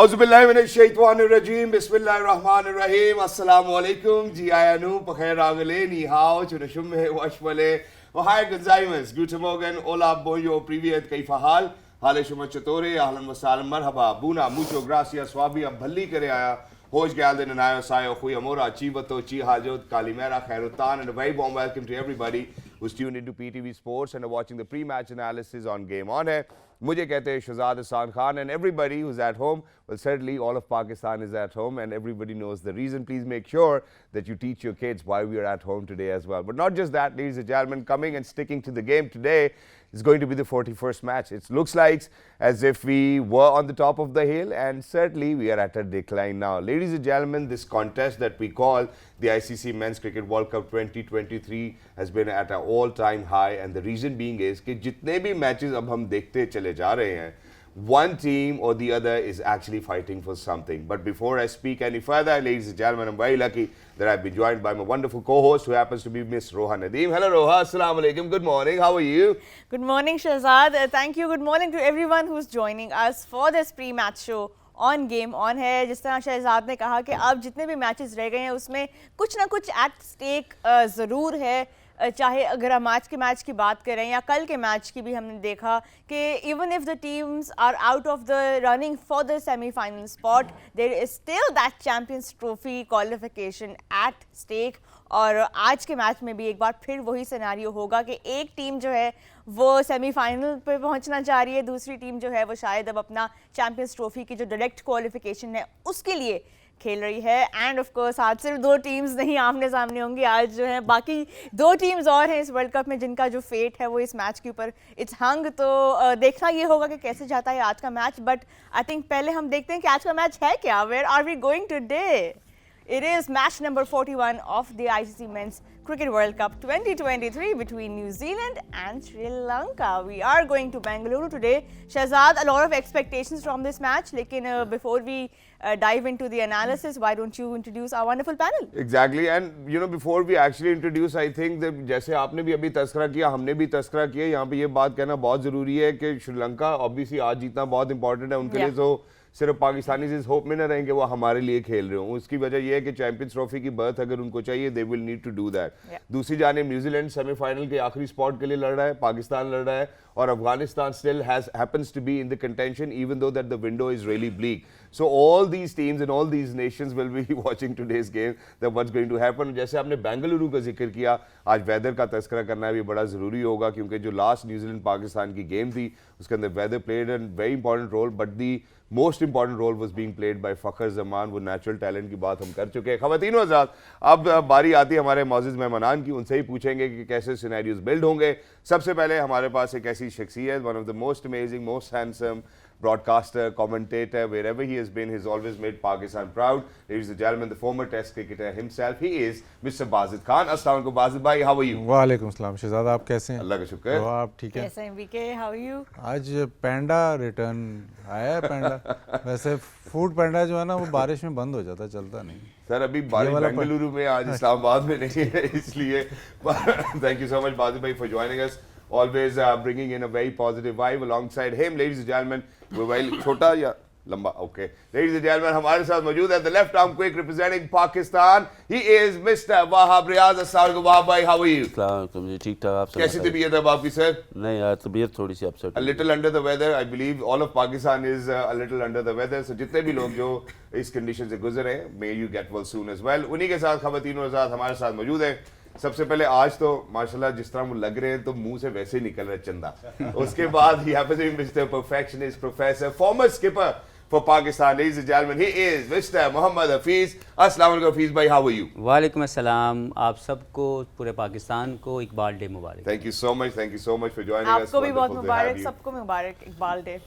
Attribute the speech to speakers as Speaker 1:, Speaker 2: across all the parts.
Speaker 1: औज़ुबिल्लाहिमिनश्शैतानिर्रजीम बिस्मिल्लाहिर्रहमानिर्रहीम अस्सलामु अलैकुम जी आयानु बखैर आगले नी हाओ चुनशुम्मे वशमले वहाय गंजाइमस guten morgen hola bonjour privet kaifa hal हाले शुमा चतोरे ahlan wa sahlan marhaba buna mucho gracias Swabi अब भल्ली करे आया होश गयाल दिन नायो सायो खुई अमोरा चीवतो ची हाजोत कालीमेरा खैरुतान and a very warm welcome to everybody who's tuned into PTV Sports and are watching the pre-match analysis on Game On है मुझे कहते हैं Shahzad Hasan Khan and everybody who's at home well certainly all of Pakistan is at home and everybody knows the reason. Please make sure that you teach your kids why we are at home today as well. But not just that, ladies and gentlemen, coming and sticking to the game today is going to be the 41st match. It looks like as if we were on the top of the hill and certainly we are at a decline now. Ladies and gentlemen, this contest that we call the ICC Men's Cricket World Cup 2023 has been at an all-time high and the reason being is कि जितने भी matches अब हम देखते चले जा रहे हैं one team or the other is actually fighting for something. But before I speak any further, ladies and gentlemen, I'm very lucky that I've been joined by my wonderful co-host who happens to be Miss Roha Nadeem. Hello Roha, Assalamu Alaikum, good morning, how are you?
Speaker 2: Good morning Shahzad, thank you, good morning to everyone who's joining us for this pre-match show on game on है. जिस तरह शहजाद ने कहा कि अब जितने भी matches रह गए हैं उसमें कुछ ना कुछ एट स्टेक ज़रूर है. चाहे अगर हम आज के मैच की बात करें या कल के मैच की भी हमने देखा कि even if the teams are out of the running for the semifinal spot there is still that champions trophy qualification at stake. और आज के मैच में भी एक बार फिर वही सिनेरियो होगा कि एक टीम जो है वो सेमीफाइनल पे पहुंचना चाह रही है, दूसरी टीम जो है वो शायद अब अपना चैंपियंस ट्रॉफी की जो डायरेक्ट क्वालिफिकेशन है उसके लिए खेल रही है. एंड ऑफ कोर्स आज सिर्फ दो टीम्स नहीं आमने सामने होंगी, आज जो है बाकी दो टीम्स और हैं इस वर्ल्ड कप में जिनका जो फेट है वो इस मैच के ऊपर इट्स हंग. तो देखना ये होगा कि कैसे जाता है आज का मैच. बट आई थिंक पहले हम देखते हैं कि आज का मैच है क्या. Where are we going today? It is match number 41 of the ICC Men's Cricket World Cup 2023 between New Zealand and Sri Lanka. We are going to Bengaluru today. Shahzad, a lot of expectations from this match. Lekin before we dive into the analysis, why don't you introduce our wonderful panel?
Speaker 1: Exactly, and you know before we actually introduce, I think that जैसे आपने भी अभी तस्करा किया, हमने भी तस्करा किया, यहाँ पे ये बात कहना बहुत ज़रूरी है कि श्रीलंका obviously आज जीतना बहुत इंपॉर्टेंट है उनके लिए. तो सिर्फ पाकिस्तानी इस होप में न रहेंगे वो हमारे लिए खेल रहे हों. उसकी वजह यह है कि चैंपियंस ट्रॉफी की बर्थ अगर उनको चाहिए they will need to do that. दूसरी जानिब न्यूजीलैंड सेमीफाइनल के आखिरी स्पॉट के लिए लड़ रहा है, पाकिस्तान लड़ रहा है और Afghanistan still happens to be in the contention even though that the window is really bleak. So all these teams and all these nations will be watching today's game that what's going to happen. जैसे आपने बेंगलुरु का जिक्र किया, आज weather का तस्करा करना भी बड़ा ज़रूरी होगा क्योंकि जो लास्ट न्यूजीलैंड पाकिस्तान की गेम थी उसके अंदर weather played and very important role. But the most important role was being played by Fakhar Zaman. वो नेचुरल टैलेंट की बात हम कर चुके हैं. ख़वातीन हज़रात, अब बारी आती है हमारे मौजूद मेहमानान की. उनसे ही पूछेंगे कि कैसे सिनेरियोज बिल्ड होंगे. सबसे पहले हमारे पास एक ऐसी शख्सियत, one of the most amazing, most handsome broadcaster, commentator, wherever he has been, he's always made Pakistan proud. Ladies and gentlemen, the former Test cricketer himself, he is Mr. Bazid Khan. Assalamu alaikum, Bazid bhai, how are you?
Speaker 3: वालेकुम सलाम शहजाद, आप कैसे हैं?
Speaker 1: अल्लाह का शुक्र.
Speaker 3: तो आप ठीक हैं?
Speaker 2: Yes, I'm VK. How are you?
Speaker 3: आज पैंडा रिटर्न आया है. पैंडा वैसे फूड पैंडा जो है ना वो बारिश में बंद हो जाता, चलता नहीं.
Speaker 1: सर अभी बारिश बेंगलुरु में, आज इस्लामाबाद में नहीं है, इसलिए thank you so much Wajid भाई for joining us. Always bringing in a very positive vibe alongside him. Ladies and gentlemen, we're very छोटा या लंबा? Okay. Ladies and gentlemen, हमारे साथ मौजूद है the left arm quick representing Pakistan. He is Mr. Wahab Riaz. अस्सलाम वालेकुम वहाब भाई, how are you?
Speaker 4: अस्सलाम जी, ठीक ठाक. आप
Speaker 1: कैसी तबीयत है आपकी सर?
Speaker 4: नहीं यार, तबीयत थोड़ी सी upset.
Speaker 1: A little under the weather. I believe all of Pakistan is a little under the weather. So जितने भी लोग जो इस कंडीशन से गुजरे हैं, may you get well soon as well. उन्हीं के साथ खवातीनों के साथ हमारे साथ मौजूद है. सबसे पहले आज तो माशाल्लाह जिस तरह वो लग रहे हैं तो मुंह से वैसे ही निकल रहा है चंदा. उसके बाद ही happens to be mister perfectionist, professor, former skipper for Pakistan. Ladies and gentleman, he is mister Mohammad Hafeez. अस्सलाम वालेकुम हफीज भाई, हाउ आर यू?
Speaker 5: वालेकुम अस्सलाम. आप सबको, पूरे पाकिस्तान को इकबाल डे मुबारक.
Speaker 1: Thank you so much for joining us.
Speaker 2: आपको भी बहुत मुबारक, सबको मुबारक Iqbal day.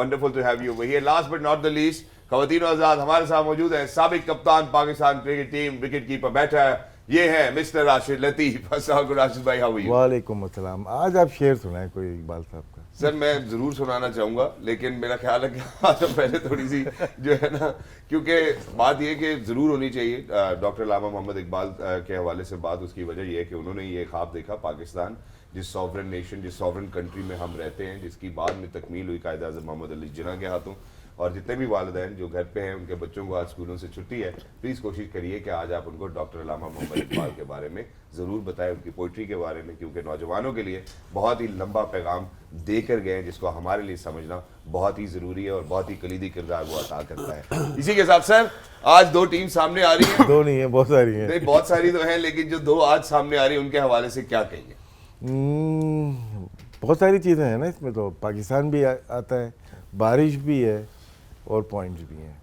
Speaker 1: Wonderful to have you over here. Last but not the least, खवातीन आजाद हमारे साथ मौजूद है साबिक कप्तान Pakistan cricket team, wicket keeper बैठा है, ये है मिस्टर राशिद लतीफ. अस्सलाम राशिद भाई, हाउ आर यू?
Speaker 6: वालेकुम अस्सलाम. आज आप शेर सुनाए कोई इकबाल साहब का.
Speaker 1: सर मैं ज़रूर सुनाना चाहूँगा लेकिन मेरा ख्याल है कि आज पहले थोड़ी सी जो है ना, क्योंकि बात ये कि ज़रूर होनी चाहिए. डॉक्टर अल्लामा मोहम्मद इकबाल के हवाले से बात, उसकी वजह यह है कि उन्होंने ये ख्वाब देखा, पाकिस्तान जिस सॉवरन नेशन, जिस सॉवरन कंट्री में हम रहते हैं, जिसकी बाद में तकमील हुई कायद-ए-आज़म मोहम्मद अली जिन्ना के हाथों, और जितने भी वालिदैन जो घर पे हैं उनके बच्चों को आज स्कूलों से छुट्टी है, प्लीज़ कोशिश करिए कि आज आप उनको डॉक्टर अल्लामा मोहम्मद इकबाल के बारे में ज़रूर बताएं, उनकी पोइट्री के बारे में, क्योंकि नौजवानों के लिए बहुत ही लंबा पैगाम दे कर गए हैं जिसको हमारे लिए समझना बहुत ही ज़रूरी है और बहुत ही कलीदी किरदार वो अदा करता है। इसी के साथ सर आज 2 टीम सामने आ रही है,
Speaker 6: 2 नहीं है, बहुत सारी हैं।
Speaker 1: नहीं बहुत सारी तो हैं, लेकिन जो 2 आज सामने आ रही है उनके हवाले से क्या कहेंगे?
Speaker 6: बहुत सारी चीज़ें हैं ना इसमें, तो पाकिस्तान भी आता है, बारिश भी है और पॉइंट्स भी हैं।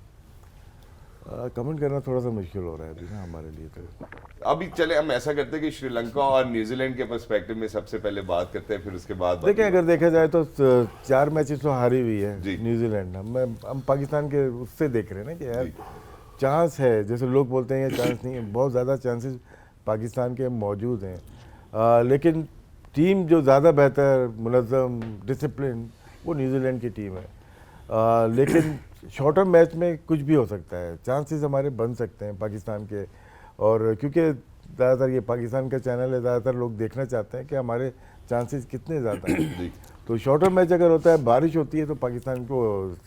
Speaker 6: कमेंट करना थोड़ा सा मुश्किल हो रहा है अभी ना हमारे लिए। तो
Speaker 1: अभी चले हम ऐसा करते हैं कि श्रीलंका और न्यूजीलैंड के पर्सपेक्टिव में सबसे पहले बात करते हैं, फिर उसके बाद
Speaker 6: देखें, अगर देखा जाए तो 4 मैचेस तो हारी हुई है
Speaker 1: जी।
Speaker 6: न्यूजीलैंड। हम पाकिस्तान के उससे देख रहे हैं ना कि यार चांस है, जैसे लोग बोलते हैं ये चांस नहीं है, बहुत ज़्यादा चांसेस पाकिस्तान के मौजूद हैं। लेकिन टीम जो ज़्यादा बेहतर, मुनज़्ज़म, डिसिप्लिन, वो न्यूजीलैंड की टीम है। लेकिन शॉर्ट टर्म मैच में कुछ भी हो सकता है, चांसेस हमारे बन सकते हैं पाकिस्तान के। और क्योंकि ज़्यादातर ये पाकिस्तान का चैनल है, ज़्यादातर लोग देखना चाहते हैं कि हमारे चांसेस कितने ज़्यादा हैं। तो शॉर्ट टर्म मैच अगर होता है, बारिश होती है, तो पाकिस्तान को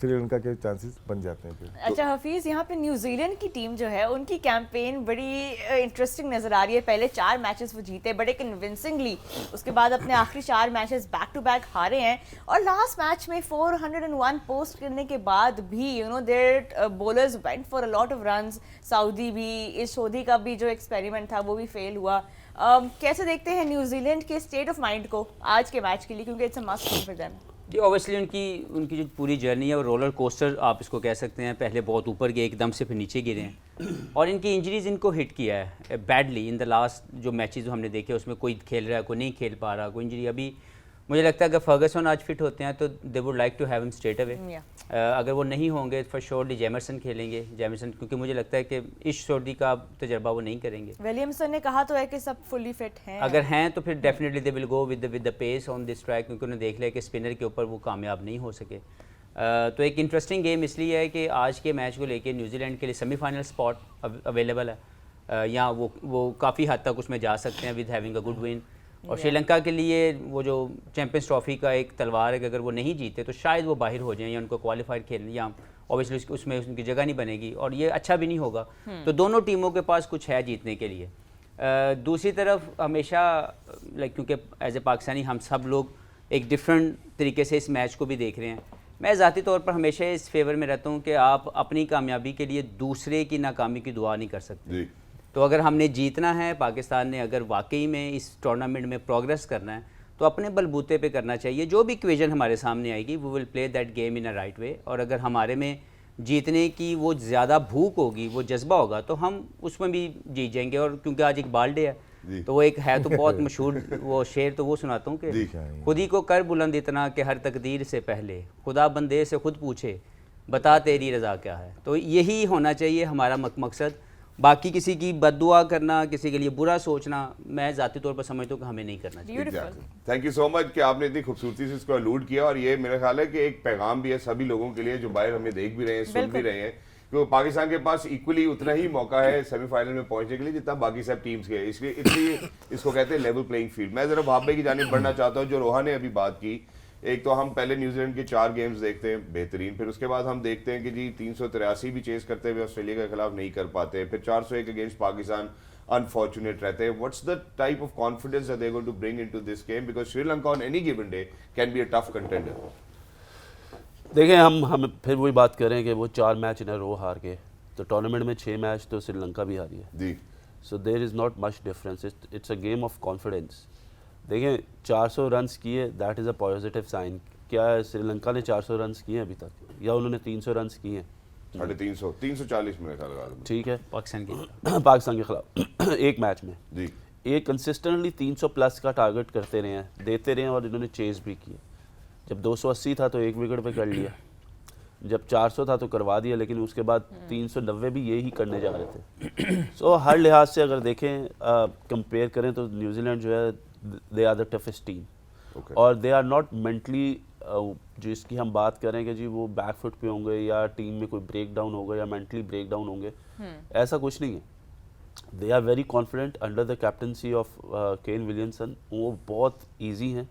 Speaker 6: श्रीलंका के चांसेस बन जाते हैं फिर।
Speaker 2: अच्छा हफीज़, यहाँ पे न्यूजीलैंड की टीम जो है उनकी कैंपेन बड़ी इंटरेस्टिंग नज़र आ रही है। पहले 4 मैचेस वो जीते बड़े कन्विंसिंगली, उसके बाद अपने आखिरी 4 मैचेस बैक टू बैक हारे हैं, और लास्ट मैच में 401 पोस्ट करने के बाद भी their bowlers went for a lot of runs. Southee भी, इस सोधी का भी जो एक्सपेरिमेंट था वो भी फेल हुआ। कैसे देखते हैं न्यूजीलैंड के स्टेट ऑफ माइंड को आज के मैच के लिए, क्योंकि it's a must win for them?
Speaker 5: जी ऑब्वियसली उनकी जो पूरी जर्नी है वो रोलर कोस्टर आप इसको कह सकते हैं। पहले बहुत ऊपर गए, एकदम से फिर नीचे गिरे हैं, और इनकी इंजरीज इनको हिट किया है बैडली इन द लास्ट जो मैचेस जो हमने देखे उसमें कोई खेल रहा है, कोई नहीं खेल पा रहा, कोई इंजरी। अभी मुझे लगता है अगर फर्गसन आज फिट होते हैं तो they would like to have him straight away. अगर वो नहीं होंगे फॉर श्योरली जेमरसन खेलेंगे, जेमरसन, क्योंकि मुझे लगता है कि इस शोर्टी का तजर्बा वो नहीं करेंगे।
Speaker 2: विलियमसन ने कहा तो है कि सब फुली फिट हैं,
Speaker 5: अगर हैं तो फिर definitely they will go with the pace on this track, क्योंकि उन्होंने देख लिया कि स्पिनर के ऊपर वो कामयाब नहीं हो सके। तो एक इंटरेस्टिंग गेम इसलिए है कि आज के मैच को लेके न्यूजीलैंड के लिए सेमीफाइनल स्पॉट अवेलेबल है, या वो काफ़ी हद तक उसमें जा सकते हैं with having a good win. और श्रीलंका के लिए वो जो चैंपियंस ट्रॉफी का एक तलवार है कि अगर वो नहीं जीते तो शायद वो बाहर हो जाएं या उनको क्वालिफाइड खेलने, या ऑब्वियसली उसमें उनकी जगह नहीं बनेगी और ये अच्छा भी नहीं होगा। तो दोनों टीमों के पास कुछ है जीतने के लिए। दूसरी तरफ हमेशा क्योंकि एज ए पाकिस्तानी हम सब लोग एक डिफरेंट तरीके से इस मैच को भी देख रहे हैं। मैं ज़ाती तौर पर हमेशा इस फेवर में रहता हूँ कि आप अपनी कामयाबी के लिए दूसरे की नाकामी की दुआ नहीं कर सकते। तो अगर हमने जीतना है, पाकिस्तान ने अगर वाकई में इस टूर्नामेंट में प्रोग्रेस करना है तो अपने बलबूते पे करना चाहिए। जो भी इक्वेशन हमारे सामने आएगी we will play that game in a right way, और अगर हमारे में जीतने की वो ज़्यादा भूख होगी, वो जज्बा होगा, तो हम उसमें भी जीत जाएंगे। और क्योंकि आज इकबाल डे है तो वो एक है तो बहुत मशहूर वो शेर तो वो सुनाता हूँ कि खुद ही को कर बुलंद इतना कि हर तकदीर से पहले खुदा बंदे से खुद पूछे बता तेरी रज़ा क्या है। तो यही होना चाहिए हमारा मकसद। बाकी किसी की बद्दुआ करना, किसी के लिए बुरा सोचना, मैं ज़ाती तौर पर समझता हूँ कि हमें नहीं करना चाहिए।
Speaker 1: थैंक यू सो मच कि आपने इतनी खूबसूरती से इसको अलूड किया, और ये मेरा ख्याल है कि एक पैगाम भी है सभी लोगों के लिए जो बाहर हमें देख भी रहे हैं, सुन भी रहे हैं, क्योंकि पाकिस्तान के पास इक्वली उतना ही मौका है सेमीफाइनल में पहुंचने के लिए जितना बाकी सब टीम्स के, इसलिए इसको कहते हैं लेवल प्लेइंग फील्ड। मैं जरा भाभी की जानिब बढ़ना चाहता हूँ। जो रोहा ने अभी बात की, एक तो हम पहले न्यूजीलैंड के 4 गेम्स देखते हैं बेहतरीन, फिर उसके बाद हम देखते हैं कि जी 383 भी चेस करते हुए ऑस्ट्रेलिया के खिलाफ नहीं कर पाते, फिर 401 अगेंस्ट पाकिस्तान अनफॉर्चुनेट रहते हैं। What's the type of confidence that they are going to bring into this game, because Sri Lanka on any given day can be a tough contender.
Speaker 4: देखें, हम फिर वही बात करें कि वो 4 मैच इन रो हार के, तो टूर्नामेंट में 6 मैच तो श्रीलंका भी हारी है
Speaker 1: जी।
Speaker 4: So there is not much difference, it's a game of confidence. देखें 400 रन्स किए, that is a positive sign. क्या श्रीलंका ने 400 रन्स किए अभी तक, या उन्होंने 300 रन्स किए?
Speaker 1: 350 340 मेरे ख्याल में।
Speaker 4: ठीक है,
Speaker 5: पाकिस्तान
Speaker 4: के खिलाफ एक मैच में
Speaker 1: जी
Speaker 4: ये कंसिस्टेंटली 300 प्लस का टारगेट करते रहे हैं, देते रहे हैं, और इन्होंने चेज भी किए। जब 280 था तो 1 विकेट पे कर लिया, जब 400 था तो करवा दिया, लेकिन उसके बाद 390 भी यही करने जा रहे थे। सो हर लिहाज से अगर देखें, कंपेयर करें तो न्यूजीलैंड जो है they are the toughest team, और दे आर नॉट मेंटली, जो इसकी हम बात करें कि जी वो बैक फुट पे होंगे या टीम में कोई ब्रेक डाउन होगा या मेंटली ब्रेक डाउन होंगे, ऐसा कुछ नहीं है। They are very confident under the captaincy of Kane Williamson. वो बहुत ईजी हैं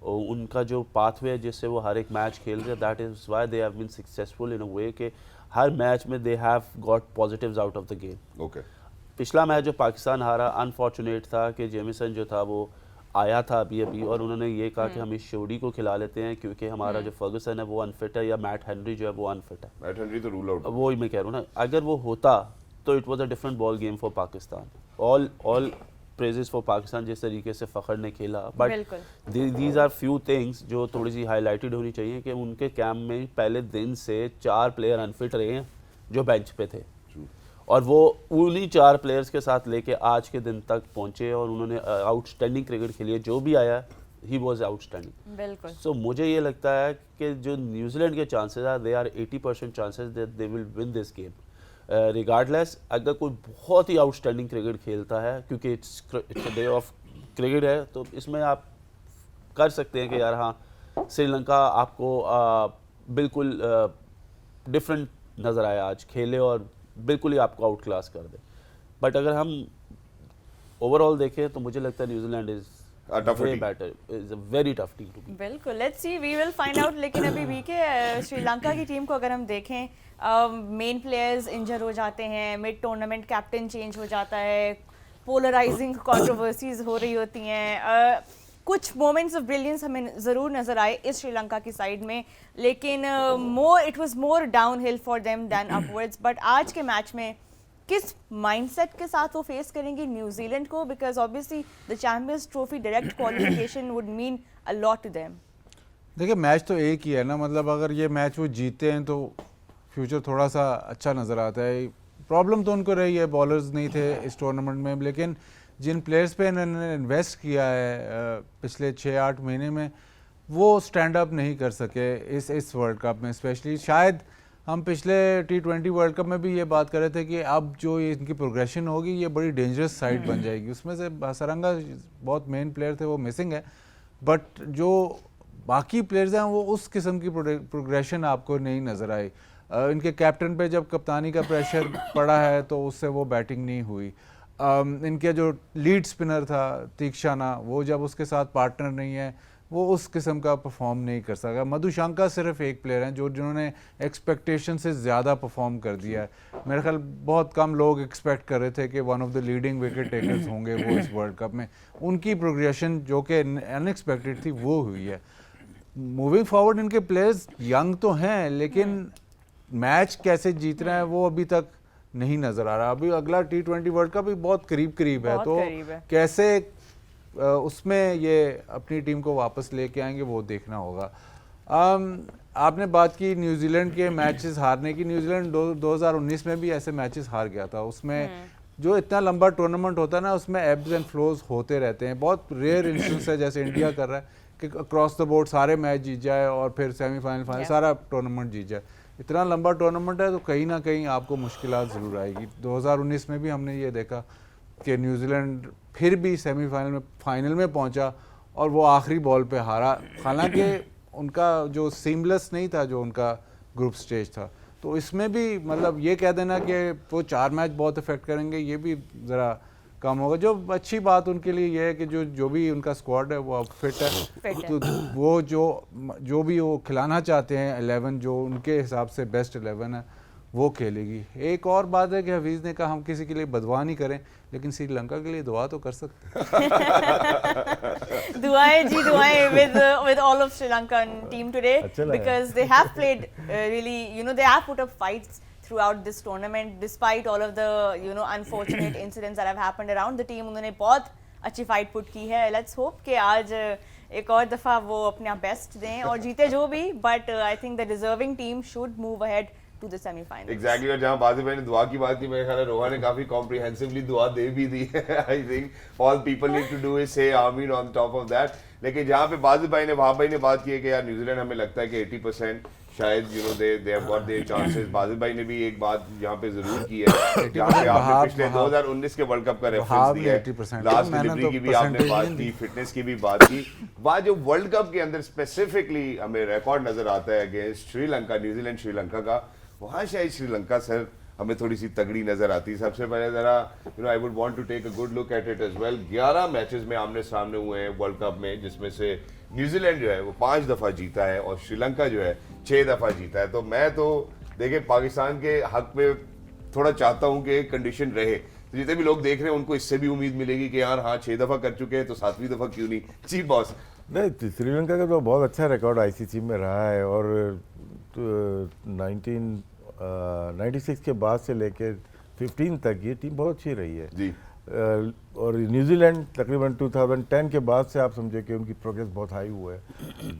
Speaker 4: और उनका जो पाथवे है जिससे वो हर एक मैच खेल रहे हैं, that is why they have been successful in a way कि हर मैच में they have got positives out of the game.
Speaker 1: Okay
Speaker 4: पिछला मैच जो पाकिस्तान हारा, अनफॉर्चुनेट था कि जेमिसन जो था वो आया था अभी अभी, और उन्होंने ये कहा कि हम इस शोडी को खिला लेते हैं क्योंकि हमारा जो फर्गसन है वो अनफिट है, या मैट हेनरी जो है वो अनफिट है।
Speaker 1: मैट हेनरी तो रूल आउट।
Speaker 4: वो ही मैं कह रहा हूँ ना, अगर वो होता तो it was a different ball game for Pakistan. All praises for Pakistan जिस तरीके से फ़खर ने खेला, बट
Speaker 2: बिल्कुल।
Speaker 4: दीज आर फ्यू थिंग्स जो थोड़ी सी हाईलाइटेड होनी चाहिए कि उनके कैंप में पहले दिन से 4 प्लेयर अनफिट रहे हैं जो बेंच पे थे, और वो उन्हीं 4 प्लेयर्स के साथ लेके आज के दिन तक पहुंचे और उन्होंने आउटस्टैंडिंग क्रिकेट खेली है। जो भी आया ही वाज आउटस्टैंडिंग।
Speaker 2: बिल्कुल।
Speaker 4: सो मुझे ये लगता है कि जो न्यूजीलैंड के चांसेस है, they are 80% chances that they will win this game regardless. अगर कोई बहुत ही आउटस्टैंडिंग क्रिकेट खेलता है, क्योंकि इट्स डे ऑफ क्रिकेट है, तो इसमें आप कर सकते हैं कि यार हाँ श्रीलंका आपको बिल्कुल डिफरेंट नज़र आया आज खेले और बिल्कुल ही आपको आउट क्लास कर दे। बट अगर हम ओवरऑल देखें तो मुझे लगता है New Zealand is way better, is a very tough team to beat.
Speaker 2: बिल्कुल, let's see, we will find out. लेकिन अभी भी के श्रीलंका की टीम को अगर हम देखें, मेन प्लेयर्स इंजर हो जाते हैं, मिड टूर्नामेंट कैप्टन चेंज हो जाता है, पोलराइजिंग कंट्रोवर्सीज हो रही होती हैं, कुछ मोमेंट्स ऑफ ब्रिलियंस हमें ज़रूर नज़र आए इस श्रीलंका की साइड में, लेकिन it was more downhill for them than upwards. But आज के मैच में किस माइंडसेट के साथ वो फेस करेंगी न्यूजीलैंड को, because obviously the champions trophy direct qualification would mean a lot to them.
Speaker 3: देखिए मैच तो एक ही है ना, मतलब अगर ये मैच वो जीते हैं तो फ्यूचर थोड़ा सा अच्छा नज़र आता है। प्रॉब्लम तो उनको रही है, बॉलर्स नहीं थे इस टूर्नामेंट में, लेकिन जिन प्लेयर्स पे इन्होंने इन्वेस्ट किया है पिछले 6-8 महीने में, वो स्टैंड अप नहीं कर सके इस वर्ल्ड कप में। स्पेशली शायद हम पिछले T20 वर्ल्ड कप में भी ये बात कर रहे थे कि अब जो ये इनकी प्रोग्रेशन होगी ये बड़ी डेंजरस साइड बन जाएगी। उसमें से हसरंगा बहुत मेन प्लेयर थे, वो मिसिंग है, बट जो बाकी प्लेयर्स हैं वो उस किस्म की प्रोग्रेशन आपको नहीं नज़र आई। इनके कैप्टन पे जब कप्तानी का प्रेशर पड़ा है तो उससे वो बैटिंग नहीं हुई। इनके जो लीड स्पिनर था तीक्षाना, वो जब उसके साथ पार्टनर नहीं है वो उस किस्म का परफॉर्म नहीं कर सका। मधुशंका सिर्फ एक प्लेयर हैं जिन्होंने एक्सपेक्टेशन से ज़्यादा परफॉर्म कर दिया है। मेरे ख्याल बहुत कम लोग एक्सपेक्ट कर रहे थे कि one of the leading wicket takers होंगे वो इस वर्ल्ड कप में। उनकी प्रोग्रेशन जो कि अनएक्सपेक्टेड थी वो हुई है। मूविंग फॉरवर्ड इनके प्लेयर्स यंग तो हैं, लेकिन मैच कैसे जीतना है वो अभी तक नहीं नज़र आ रहा। अभी अगला T20 वर्ल्ड कप भी बहुत करीब है, तो कैसे उसमें ये अपनी टीम को वापस लेके आएंगे वो देखना होगा। आपने बात की न्यूजीलैंड के मैचेस हारने की। न्यूजीलैंड 2019 में भी ऐसे मैचेस हार गया था। उसमें जो इतना लंबा टूर्नामेंट होता है ना, उसमें एब्स एंड फ्लोज होते रहते हैं। बहुत रेयर इंस्टेंस है जैसे इंडिया कर रहा है कि अक्रॉस द बोर्ड सारे मैच जीत जाए और फिर सेमीफाइनल फाइनल सारा टूर्नामेंट जीत जाए। इतना लंबा टूर्नामेंट है तो कहीं ना कहीं आपको मुश्किलात ज़रूर आएगी। 2019 में भी हमने ये देखा कि न्यूजीलैंड फिर भी सेमीफाइनल में फाइनल में पहुंचा और वो आखिरी बॉल पे हारा, हालांकि उनका जो सीमलेस नहीं था जो उनका ग्रुप स्टेज था। तो इसमें भी मतलब ये कह देना कि वो 4 मैच बहुत इफेक्ट करेंगे, ये भी ज़रा कम होगा। जो अच्छी बात उनके लिए ये है कि जो भी उनका स्क्वाड है वो अब फिट है, तो वो जो भी वो खिलाना चाहते हैं 11 जो उनके हिसाब से बेस्ट 11 है वो खेलेगी। एक और बात है कि हफीज़ ने कहा हम किसी के लिए बदवा नहीं करें, लेकिन श्रीलंका के लिए दुआ तो कर सकते हैं।
Speaker 2: दुआएं जी, दुआएं with all of Sri Lankan team today, because they have played really, they have put up fights throughout this tournament despite all of the unfortunate incidents that have happened around the team. उन्होंने बहुत अच्छी fight put की है। Let's hope कि आज एक और दफ़ा वो अपना बेस्ट दें और जीते जो भी, but I think the deserving team should move ahead to the semi-finals.
Speaker 1: Exactly, और जहाँ बाज़ी भाई ने दुआ की बात की, मेरे ख्याल है रोहा ने काफ़ी कॉम्प्रिहेंसिवली दुआ दे भी दी है। I think all people need to do is say आमीन ऑन टॉप ऑफ दैट। लेकिन जहाँ पे बाज़ी भाई ने वहाँ भाई ने बात की है कि यार न्यूजीलैंड हमें लगता है कि 80% शायद they have got their chances. बाज़ी भाई ने भी एक बात यहाँ पे जरूर की है, जहाँ पे आपने पिछले 2019 के वर्ल्ड कप का रेफरेंस दिया है, लास्ट डिलीवरी की भी आपने बात की, फिटनेस की भी बात की। वहाँ जो वर्ल्ड कप के अंदर स्पेसिफिकली हमें रिकॉर्ड नजर आता है अगेंस्ट श्रीलंका, न्यूजीलैंड श्रीलंका का, वहाँ शायद श्रीलंका सर हमें थोड़ी सी तगड़ी नजर आती है। सबसे पहले जरा I would want to take a good look at it as well. 11 matches में आमने सामने हुए हैं वर्ल्ड कप में, जिसमें से न्यूजीलैंड जो है वो 5 दफा जीता है और श्रीलंका जो है 6 दफा जीता है। तो मैं तो देखिए पाकिस्तान के हक में थोड़ा चाहता हूं कि कंडीशन रहे, तो जितने भी लोग देख रहे हैं उनको इससे भी उम्मीद मिलेगी कि यार हाँ 6 दफा कर चुके हैं तो 7वीं दफा क्यों नहीं। जी बॉस।
Speaker 6: नहीं, तो श्रीलंका का तो बहुत अच्छा रिकॉर्ड आईसीसी में रहा है और 1996 के बाद से लेकर 15 तक ये टीम बहुत अच्छी रही है
Speaker 1: जी।
Speaker 6: और न्यूजीलैंड तकरीबन 2010 के बाद से आप समझे कि उनकी प्रोग्रेस बहुत हाई हुआ है।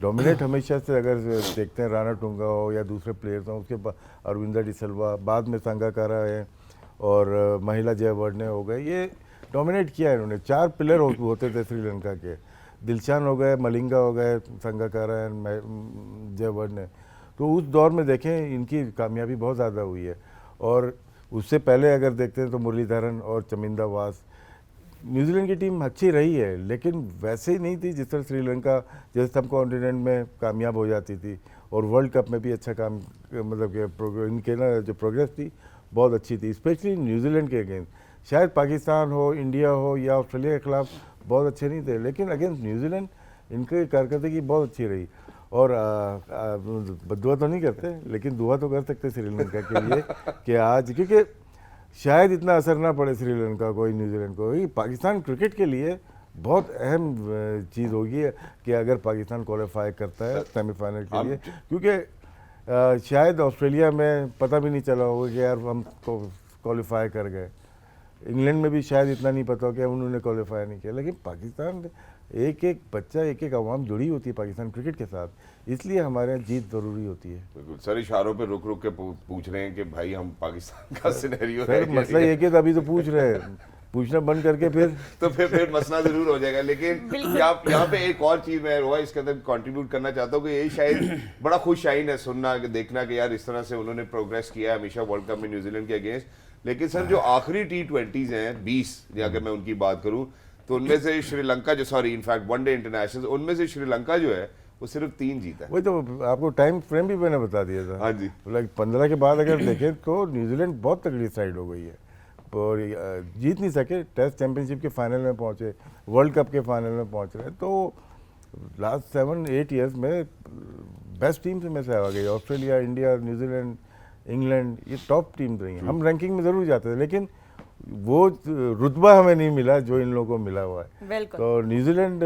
Speaker 6: डोमिनेट हमेशा से अगर देखते हैं राणा टुंगा हो या दूसरे प्लेयर्स हों, उसके बाद अरविंदा डिसल्वा, बाद में संगाकारा है और महिला जयवर्धने हो गए, ये डोमिनेट किया है इन्होंने। 4 प्लेयर होते थे श्रीलंका के, दिलशान हो गए, मलिंगा हो गए, संगाकारा एंड जयवर्धने। तो उस दौर में देखें इनकी कामयाबी बहुत ज़्यादा हुई है। और उससे पहले अगर देखते हैं तो मुरलीधरन और चमिंदा वास। न्यूजीलैंड की टीम अच्छी रही है लेकिन वैसे ही नहीं थी जिस तरह श्रीलंका जैसे सब कॉन्टिनेंट में कामयाब हो जाती थी और वर्ल्ड कप में भी अच्छा काम, मतलब कि इनके ना जो प्रोग्रेस थी बहुत अच्छी थी, स्पेशली न्यूजीलैंड के अगेंस्ट। शायद पाकिस्तान हो, इंडिया हो या ऑस्ट्रेलिया के खिलाफ बहुत अच्छे नहीं थे, लेकिन अगेंस्ट न्यूजीलैंड इनकी कारकर्दगी बहुत अच्छी रही। और बदुआ तो नहीं करते लेकिन दुआ तो कर सकते श्रीलंका के लिए कि आज, क्योंकि शायद इतना असर ना पड़े श्रीलंका को, न्यूजीलैंड को। ये पाकिस्तान क्रिकेट के लिए बहुत अहम चीज़ होगी कि अगर पाकिस्तान क्वालिफाई करता है सेमीफाइनल के लिए, क्योंकि शायद ऑस्ट्रेलिया में पता भी नहीं चला होगा कि यार हम क्वालिफाई कर गए। इंग्लैंड में भी शायद इतना नहीं पता हो कि उन्होंने क्वालिफाई नहीं किया, लेकिन पाकिस्तान एक एक बच्चा, एक एक आवाम जुड़ी होती है पाकिस्तान क्रिकेट के साथ, इसलिए हमारे यहाँ जीत ज़रूरी होती है।
Speaker 1: बिल्कुल सर, इशारों पे रुक रुक के पूछ रहे हैं कि भाई हम पाकिस्तान का सिनेरियो
Speaker 6: सर मसला ये कि अभी तो पूछ रहे हैं, पूछना बंद करके फिर
Speaker 1: मसला जरूर हो जाएगा। लेकिन यहाँ पे एक और चीज मैं रोआ इसके अंदर कंट्रीब्यूट करना चाहता हूँ कि ये शायद बड़ा खुश शाइन है सुनना कि देखना कि यार इस तरह से उन्होंने प्रोग्रेस किया है हमेशा वर्ल्ड कप में न्यूजीलैंड के अगेंस्ट। लेकिन सर जो आखिरी T20s हैं 20, अगर मैं उनकी बात करूं तो उनमें से श्रीलंका जो इनफैक्ट वनडे इंटरनेशनल, उनमें से श्रीलंका जो है वो सिर्फ 3 जीता है।
Speaker 6: वही तो आपको टाइम फ्रेम भी मैंने बता दिया था।
Speaker 1: हाँ जी।
Speaker 6: लाइक 15 के बाद अगर देखें तो न्यूजीलैंड बहुत तगड़ी साइड हो गई है और जीत नहीं सके। टेस्ट चैंपियनशिप के फाइनल में पहुंचे, वर्ल्ड कप के फाइनल में पहुंच रहे, तो लास्ट 7-8 ईयर्स में बेस्ट टीम्स में से आ गई। ऑस्ट्रेलिया, इंडिया, न्यूजीलैंड, इंग्लैंड, ये टॉप टीम रही हैं। हम रैंकिंग में ज़रूर जाते थे लेकिन वो रुतबा हमें नहीं मिला जो इन लोगों को मिला हुआ है। तो न्यूजीलैंड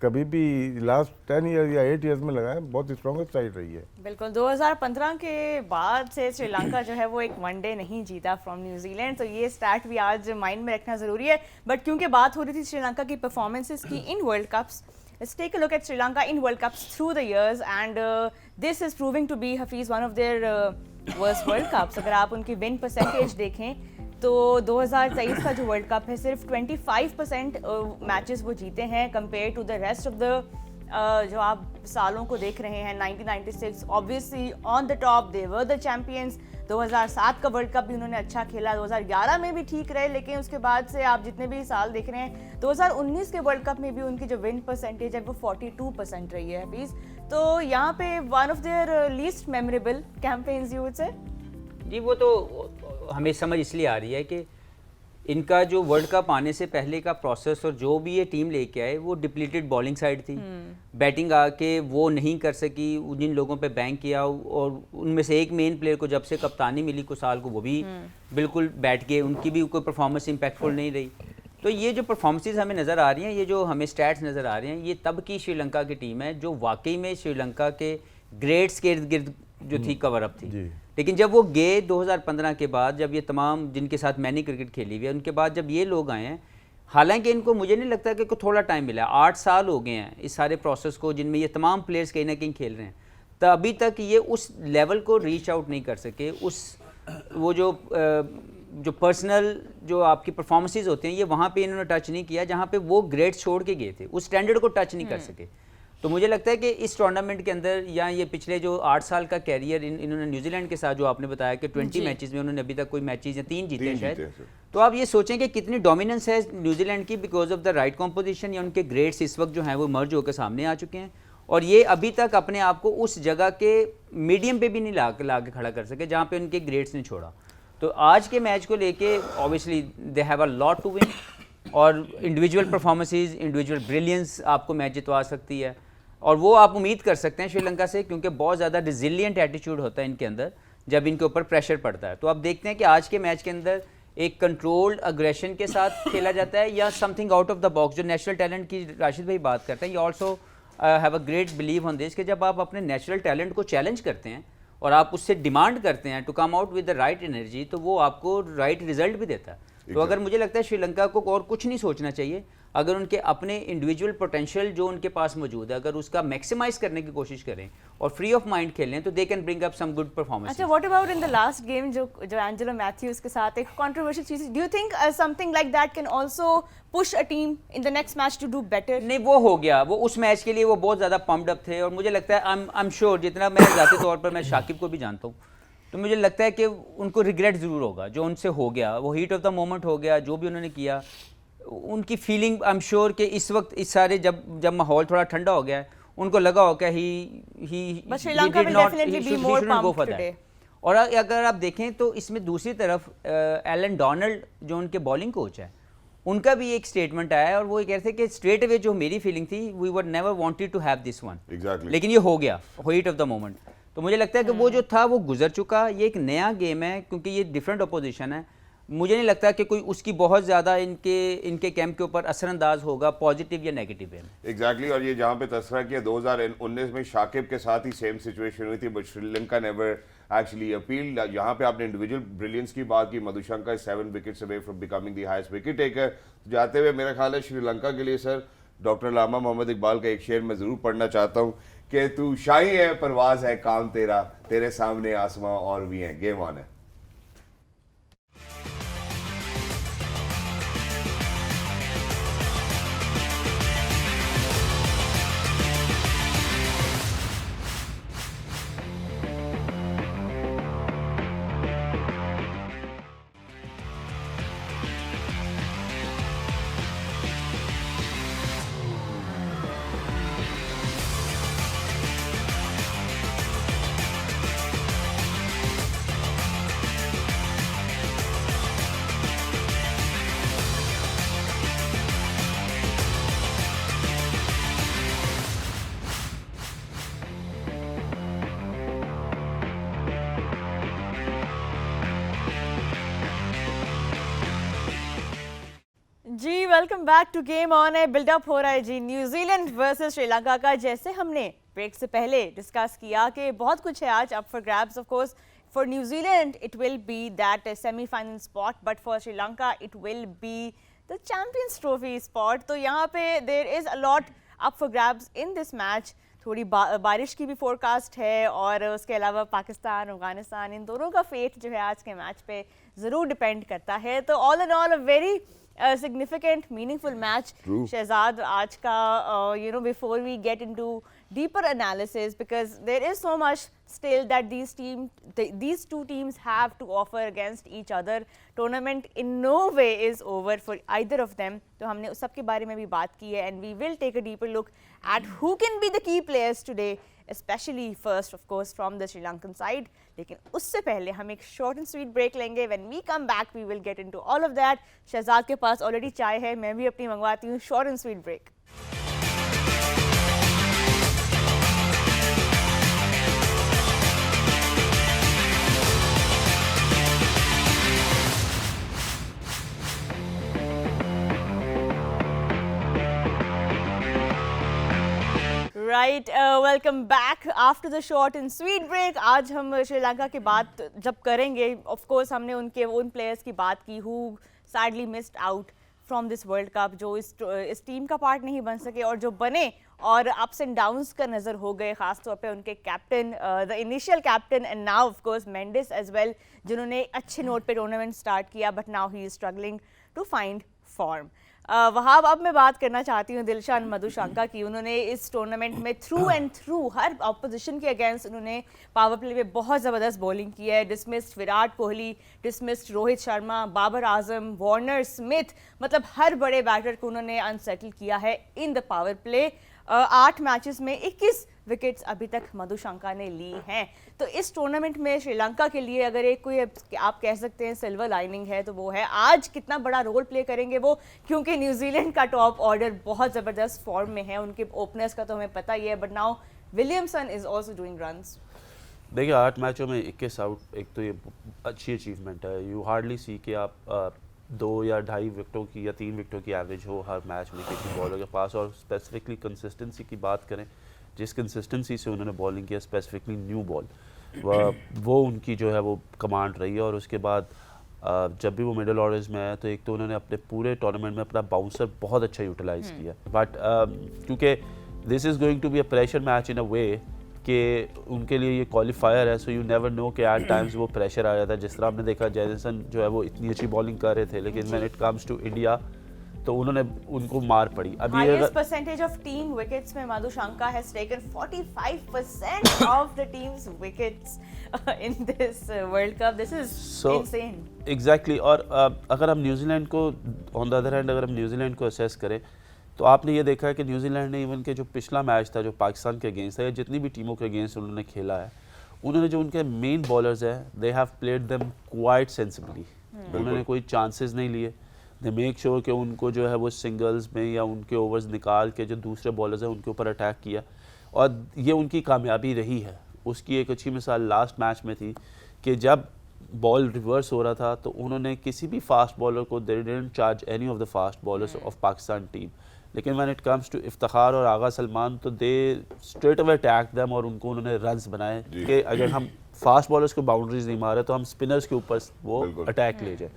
Speaker 6: कभी भी लास्ट 10 ईयर या 8 ईयर्स में लगा है, बहुत स्ट्रॉन्गेस्ट साइड रही है।
Speaker 2: बिल्कुल। 2015 के बाद से श्रीलंका जो है वो एक वनडे नहीं जीता फ्रॉम न्यूजीलैंड, तो ये स्टैट भी आज माइंड में रखना ज़रूरी है। बट क्योंकि बात हो रही थी श्रीलंका की परफॉर्मेंसेस की in world cups, let's take a look at Sri Lanka in World Cups through the years and this is proving to be, Hafiz, one of their worst World Cups। अगर आप उनकी विन परसेंटेज देखें तो 2023 का जो world cup है सिर्फ 25% matches वो जीते हैं compare to the rest of the जो आप सालों को देख रहे हैं। 1996 obviously on the top, they were the champions. 2007 का वर्ल्ड कप भी उन्होंने अच्छा खेला, 2011 में भी ठीक रहे, लेकिन उसके बाद से आप जितने भी साल देख रहे हैं, 2019 के वर्ल्ड कप में भी उनकी जो विन परसेंटेज है वो 42% रही है। हफीज, तो यहाँ पे one of their least memorable campaigns you would say?
Speaker 5: जी, वो तो हमें समझ इसलिए आ रही है कि इनका जो वर्ल्ड कप आने से पहले का प्रोसेस और जो भी ये टीम लेके आए वो डिप्लीटेड बॉलिंग साइड थी। बैटिंग आके वो नहीं कर सकी, जिन लोगों पे बैंक किया और उनमें से एक मेन प्लेयर को जब से कप्तानी मिली कुछ साल को वो भी बिल्कुल बैठ गए, उनकी भी कोई परफॉर्मेंस इम्पैक्टफुल नहीं रही। तो ये जो परफॉर्मेंसेस हमें नज़र आ रही हैं, ये जो हमें स्टैट्स नज़र आ रहे हैं, ये तब की श्रीलंका की टीम है जो वाकई में श्रीलंका के ग्रेड्स के इर्द गिर्द जो थी कवर अप थी। लेकिन जब वो गए 2015 के बाद, जब ये तमाम जिनके साथ मैंने क्रिकेट खेली हुई है उनके बाद जब ये लोग आए हैं, हालांकि इनको मुझे नहीं लगता कि थोड़ा टाइम मिला, 8 साल हो गए हैं इस सारे प्रोसेस को जिनमें ये तमाम प्लेयर्स कहीं ना कहीं खेल रहे हैं, तो अभी तक ये उस लेवल को रीच आउट नहीं कर सके। वो जो पर्सनल जो आपकी परफॉर्मेंसेज होते हैं ये वहाँ पे इन्होंने टच नहीं किया जहाँ पे वो ग्रेड छोड़ के गए थे, उस स्टैंडर्ड को टच नहीं कर सके। तो मुझे लगता है कि इस टूर्नामेंट के अंदर या ये पिछले जो 8 साल का कैरियर इन्होंने न्यूजीलैंड के साथ जो आपने बताया कि 20 मैचेस में उन्होंने अभी तक कोई मैचेस या 3 जीते शायद, तो आप ये सोचें कि कितनी डोमिनेंस है न्यूजीलैंड की because of the right composition, या उनके ग्रेड्स इस वक्त जो हैं वो मर्ज होकर सामने आ चुके हैं और ये अभी तक अपने आप को उस जगह के मीडियम पे भी नहीं ला के खड़ा कर सके जहाँ पे उनके ग्रेड्स ने छोड़ा। तो आज के मैच को लेके obviously they have a lot to win और इंडिविजुअल परफॉर्मेंसेज, इंडिविजुअल ब्रिलियंस आपको मैच जितवा सकती है। और वो आप उम्मीद कर सकते हैं श्रीलंका से, क्योंकि बहुत ज़्यादा रिजिलियंट एटीट्यूड होता है इनके अंदर जब इनके ऊपर प्रेशर पड़ता है। तो आप देखते हैं कि आज के मैच के अंदर एक कंट्रोल्ड अग्रेशन के साथ खेला जाता है या something out of the box, जो नेचुरल टैलेंट की राशिद भाई बात करते हैं। ये also have a great believe on this कि जब आप अपने नेचुरल टैलेंट को चैलेंज करते हैं और आप उससे डिमांड करते हैं to come out with the right energy, तो वो आपको राइट रिजल्ट भी देता है। तो अगर मुझे लगता है श्रीलंका को और कुछ नहीं सोचना चाहिए, अगर उनके अपने इंडिविजुअल पोटेंशियल जो उनके पास मौजूद है अगर उसका मैक्सिमाइज करने की कोशिश करें और फ्री ऑफ माइंड खेलें तो they can bring up some good performance.
Speaker 2: अच्छा, what about in the last game जो एंजेलो मैथ्यूज के साथ एक कंट्रोवर्शियल चीज, do you think something like that can also push a team in the next match to do better?
Speaker 5: नहीं, वो हो गया, वो उस मैच के लिए वो बहुत ज़्यादा पम्प्ड अप थे और मुझे लगता है आई एम श्योर, जितना मैं ज़ाती तौर पर मैं शाकिब को भी जानता हूँ, तो मुझे लगता है कि उनको रिग्रेट ज़रूर होगा जो उनसे हो गया, वो हीट ऑफ द मोमेंट हो गया, जो भी उन्होंने किया, उनकी फीलिंग आई एम श्योर कि इस वक्त इस सारे जब माहौल थोड़ा ठंडा हो गया है, उनको लगा हो क्या
Speaker 2: But Sri Lanka will definitely be more pumped today.
Speaker 5: और अगर आप देखें तो इसमें दूसरी तरफ एलन डोनाल्ड जो उनके बॉलिंग कोच है, उनका भी एक स्टेटमेंट आया है और वो ये कह रहे थे कि स्ट्रेट अवे जो मेरी फीलिंग थी, we were never wanted to have this one, लेकिन ये हो गया हीट ऑफ द मोमेंट। तो मुझे लगता है कि वो जो था वो गुजर चुका, ये एक नया गेम है क्योंकि ये डिफरेंट अपोजिशन है। मुझे नहीं लगता कि कोई उसकी बहुत ज़्यादा इनके कैंप के ऊपर असरअंदाज होगा पॉजिटिव या नेगेटिव वे में।
Speaker 1: एग्जैक्टली और ये जहाँ पे तस्करा किया 2019 में शाकिब के साथ ही सेम सिचुएशन हुई थी, but Sri Lanka never actually appeal. यहाँ पे आपने इंडिविजुअल ब्रिलियंस की बात की, Madushanka 7 wickets away from becoming the highest wicket taker. जाते हुए मेरा ख्याल है श्रीलंका के लिए सर डॉक्टर लामा मोहम्मद इकबाल का एक शेर मैं ज़रूर पढ़ना चाहता हूँ कि तू शाही है परवाज है काम तेरा, तेरे सामने आसमां और भी हैं। गेम ऑन है।
Speaker 2: जी welcome back to game on है। बिल्डअप हो रहा है जी न्यूजीलैंड वर्सेस श्रीलंका का। जैसे हमने ब्रेक से पहले डिस्कस किया कि बहुत कुछ है आज up for grabs. Of course for New Zealand it will be that semifinal spot, but for Sri Lanka it will be the champions trophy spot. तो यहाँ पे there is a lot up for grabs in this match. थोड़ी बारिश की भी forecast है और उसके अलावा पाकिस्तान अफगानिस्तान इन दोनों का फेट जो है आज के मैच पे ज़रूर डिपेंड करता है। तो all in all a very significant, meaningful match.
Speaker 1: True.
Speaker 2: Shehzad, aaj ka, before we get into deeper analysis, because there is so much still that these two teams have to offer against each other. Tournament in no way is over for either of them. तो हमने उस सब के बारे में भी बात की है, and we will take a deeper look at who can be the key players today, especially first of course from the Sri Lankan side. लेकिन उससे पहले हम एक शॉर्ट एंड स्वीट ब्रेक लेंगे। When we come back we will get into all of that. Shahzad के पास already चाय है, मैं भी अपनी मंगवाती हूँ। Short and sweet break. Right, welcome back after the short and sweet break. आज हम श्रीलंका की बात जब करेंगे, ऑफ कोर्स हमने उन प्लेयर्स की बात की who sadly missed out from this world cup, जो इस टीम का पार्ट नहीं बन सके और जो बने और अप्स एंड डाउन्स का नज़र हो गए, खासतौर पे उनके captain, the initial captain and now of course Mendis as well, जिन्होंने अच्छे नोट पे टूर्नामेंट स्टार्ट किया but now he is struggling to find form. Wahab, अब मैं बात करना चाहती हूँ दिलशान मधुशंका की। उन्होंने इस टूर्नामेंट में through and through her opposition के अगेंस्ट उन्होंने पावर प्ले में बहुत ज़बरदस्त बॉलिंग की है। Dismissed Virat Kohli, dismissed Rohit Sharma, Babar Azam, Warner, Smith, मतलब हर बड़े बैटर को उन्होंने अनसेटल किया है in the power play. 8 matches में 21 विकेट्स अभी तक मधुशंका ने ली हैं। तो इस टूर्नामेंट में श्रीलंका के लिए अगर एक कोई आप कह सकते हैं सिल्वर लाइनिंग है तो वो है आज कितना बड़ा रोल प्ले करेंगे वो, क्योंकि न्यूजीलैंड का टॉप ऑर्डर बहुत ज़बरदस्त फॉर्म में है, उनके ओपनर्स का तो हमें पता ही है, but now Williamson is also doing runs.
Speaker 4: देखिए 8 मैचों में 21 आउट, एक तो ये अच्छी अचीवमेंट है। यू हार्डली सी कि आप 2 या 2.5 विकेटों की या 3 विकेटों की एवरेज हो हर मैच में किसी बॉलर के पास। और स्पेसिफिकली कंसिस्टेंसी की बात करें, जिस कंसिस्टेंसी से उन्होंने बॉलिंग किया, स्पेसिफिकली न्यू बॉल, वो उनकी जो है वो कमांड रही है। और उसके बाद जब भी वो मिडल ऑर्डर्स में आया तो एक तो उन्होंने अपने पूरे टूर्नामेंट में अपना बाउंसर बहुत अच्छा यूटिलाइज किया। बट क्योंकि this is going to be a pressure match in a way कि उनके लिए ये क्वालिफायर है, सो यू नेवर नो कि एट टाइम्स वो प्रेशर आ जाता है। जिस तरह आपने देखा जैसन जो है वो इतनी अच्छी बॉलिंग कर रहे थे, लेकिन when it comes to India तो उन्होंने उनको मार पड़ी। अभी
Speaker 2: highest percentage of team wickets में Madushanka has taken 45% of the team's wickets in this world cup. This is insane.
Speaker 4: Exactly. और अगर हम न्यूजीलैंड को ऑन द अदर हैंड अगर हम न्यूजीलैंड को असेस करें तो आपने ये देखा है कि न्यूजीलैंड ने इवन के जो पिछला मैच था जो पाकिस्तान के अगेंस्ट था या जितनी भी टीमों के अगेंस्ट उन्होंने खेला है, उन्होंने जो उनके मेन बॉलर्स हैं दे have played them quite sensibly. उन्होंने कोई चांसेस नहीं लिए। दे मेक श्योर कि उनको जो है वो सिंगल्स में या उनके ओवर्स निकाल के जो दूसरे बॉलर्स हैं उनके ऊपर अटैक किया, और ये उनकी कामयाबी रही है। उसकी एक अच्छी मिसाल लास्ट मैच में थी कि जब बॉल रिवर्स हो रहा था तो उन्होंने किसी भी फास्ट बॉलर को they didn't charge any of the fast bowlers of Pakistan team, लेकिन when it comes to Iftikhar और आगा सलमान तो they straight away attack them और उनको उन्होंने रन्स बनाए कि अगर हम फास्ट बॉलर्स को बाउंड्रीज नहीं मारे तो हम स्पिनर्स के ऊपर वो अटैक ले जाए।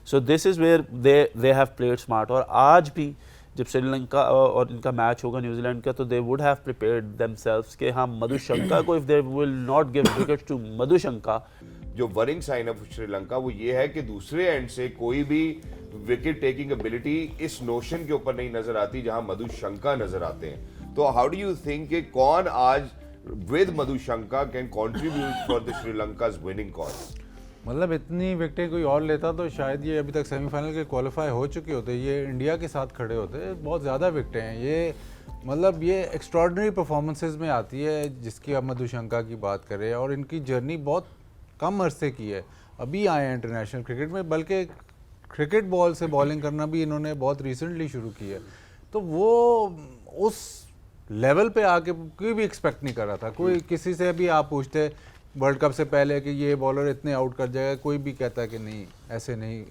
Speaker 4: So this is where they have played smart. और आज भी जब श्रीलंका और इनका मैच होगा न्यूजीलैंड का तो they would have prepared themselves कि हम मधुशंका को if they will not give wickets to Madushanka.
Speaker 1: जो वरिंग साइन ऑफ श्रीलंका वो ये है कि दूसरे एंड से कोई भी विकेट टेकिंग एबिलिटी इस नोशन के ऊपर नहीं नजर आती जहां मधुशंका नजर आते हैं। तो हाउ डू यू थिंक कि कौन आज with Madushanka can contribute for the Sri Lanka's winning cause?
Speaker 3: मतलब इतनी विकेटें कोई और लेता तो शायद ये अभी तक सेमीफाइनल के क्वालिफाई हो चुके होते, ये इंडिया के साथ खड़े होते। बहुत ज़्यादा विकेटें हैं ये, मतलब ये एक्स्ट्रॉर्डनरी परफॉर्मेंसेस में आती है जिसकी अब मधुशंका की बात करें। और इनकी जर्नी बहुत कम अरसे की है, अभी आए हैं इंटरनेशनल क्रिकेट में, बल्कि क्रिकेट बॉल से बॉलिंग करना भी इन्होंने बहुत रिसेंटली शुरू की है। तो वो उस लेवल पे आके कोई भी एक्सपेक्ट नहीं कर रहा था। कोई किसी से भी आप पूछते वर्ल्ड कप से पहले कि ये बॉलर इतने आउट कर जाएगा, कोई भी कहता है कि नहीं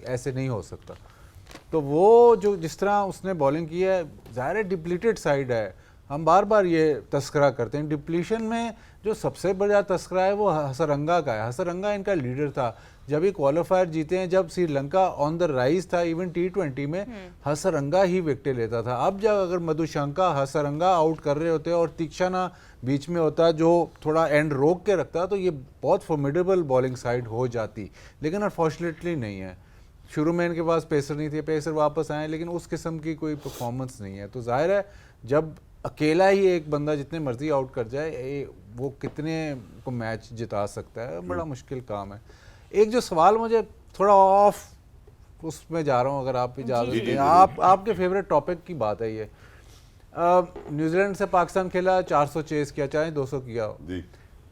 Speaker 3: ऐसे नहीं हो सकता। तो वो जो जिस तरह उसने बॉलिंग की है, ज़ाहिर है डिप्लीटेड साइड है, हम बार बार ये तस्करा करते हैं। डिप्लीशन में जो सबसे बड़ा तस्करा है वो हसरंगा का है। हसरंगा इनका लीडर था जब ये क्वालिफायर जीते हैं, जब श्रीलंका ऑन द राइज था इवन T20 में हसरंगा ही विकेटें लेता था। अब जब अगर मधुशंका हसरंगा आउट कर रहे होते और तीक्षाना बीच में होता जो थोड़ा एंड रोक के रखता तो ये बहुत फॉर्मिडेबल बॉलिंग साइड हो जाती, लेकिन अनफॉर्चुनेटली नहीं है। शुरू में इनके पास पेसर नहीं थे, पेसर वापस आए, लेकिन उस किस्म की कोई परफॉर्मेंस नहीं है। तो जाहिर है जब अकेला ही एक बंदा जितने मर्जी आउट कर जाए वो कितने को मैच जिता सकता है, बड़ा मुश्किल काम है। एक जो सवाल मुझे थोड़ा ऑफ उसमें जा रहा हूँ, अगर आप इजाज़त दें, आपके फेवरेट टॉपिक की बात है ये। न्यूजीलैंड से पाकिस्तान खेला, 400 चेस किया, चाहे 200 किया हो।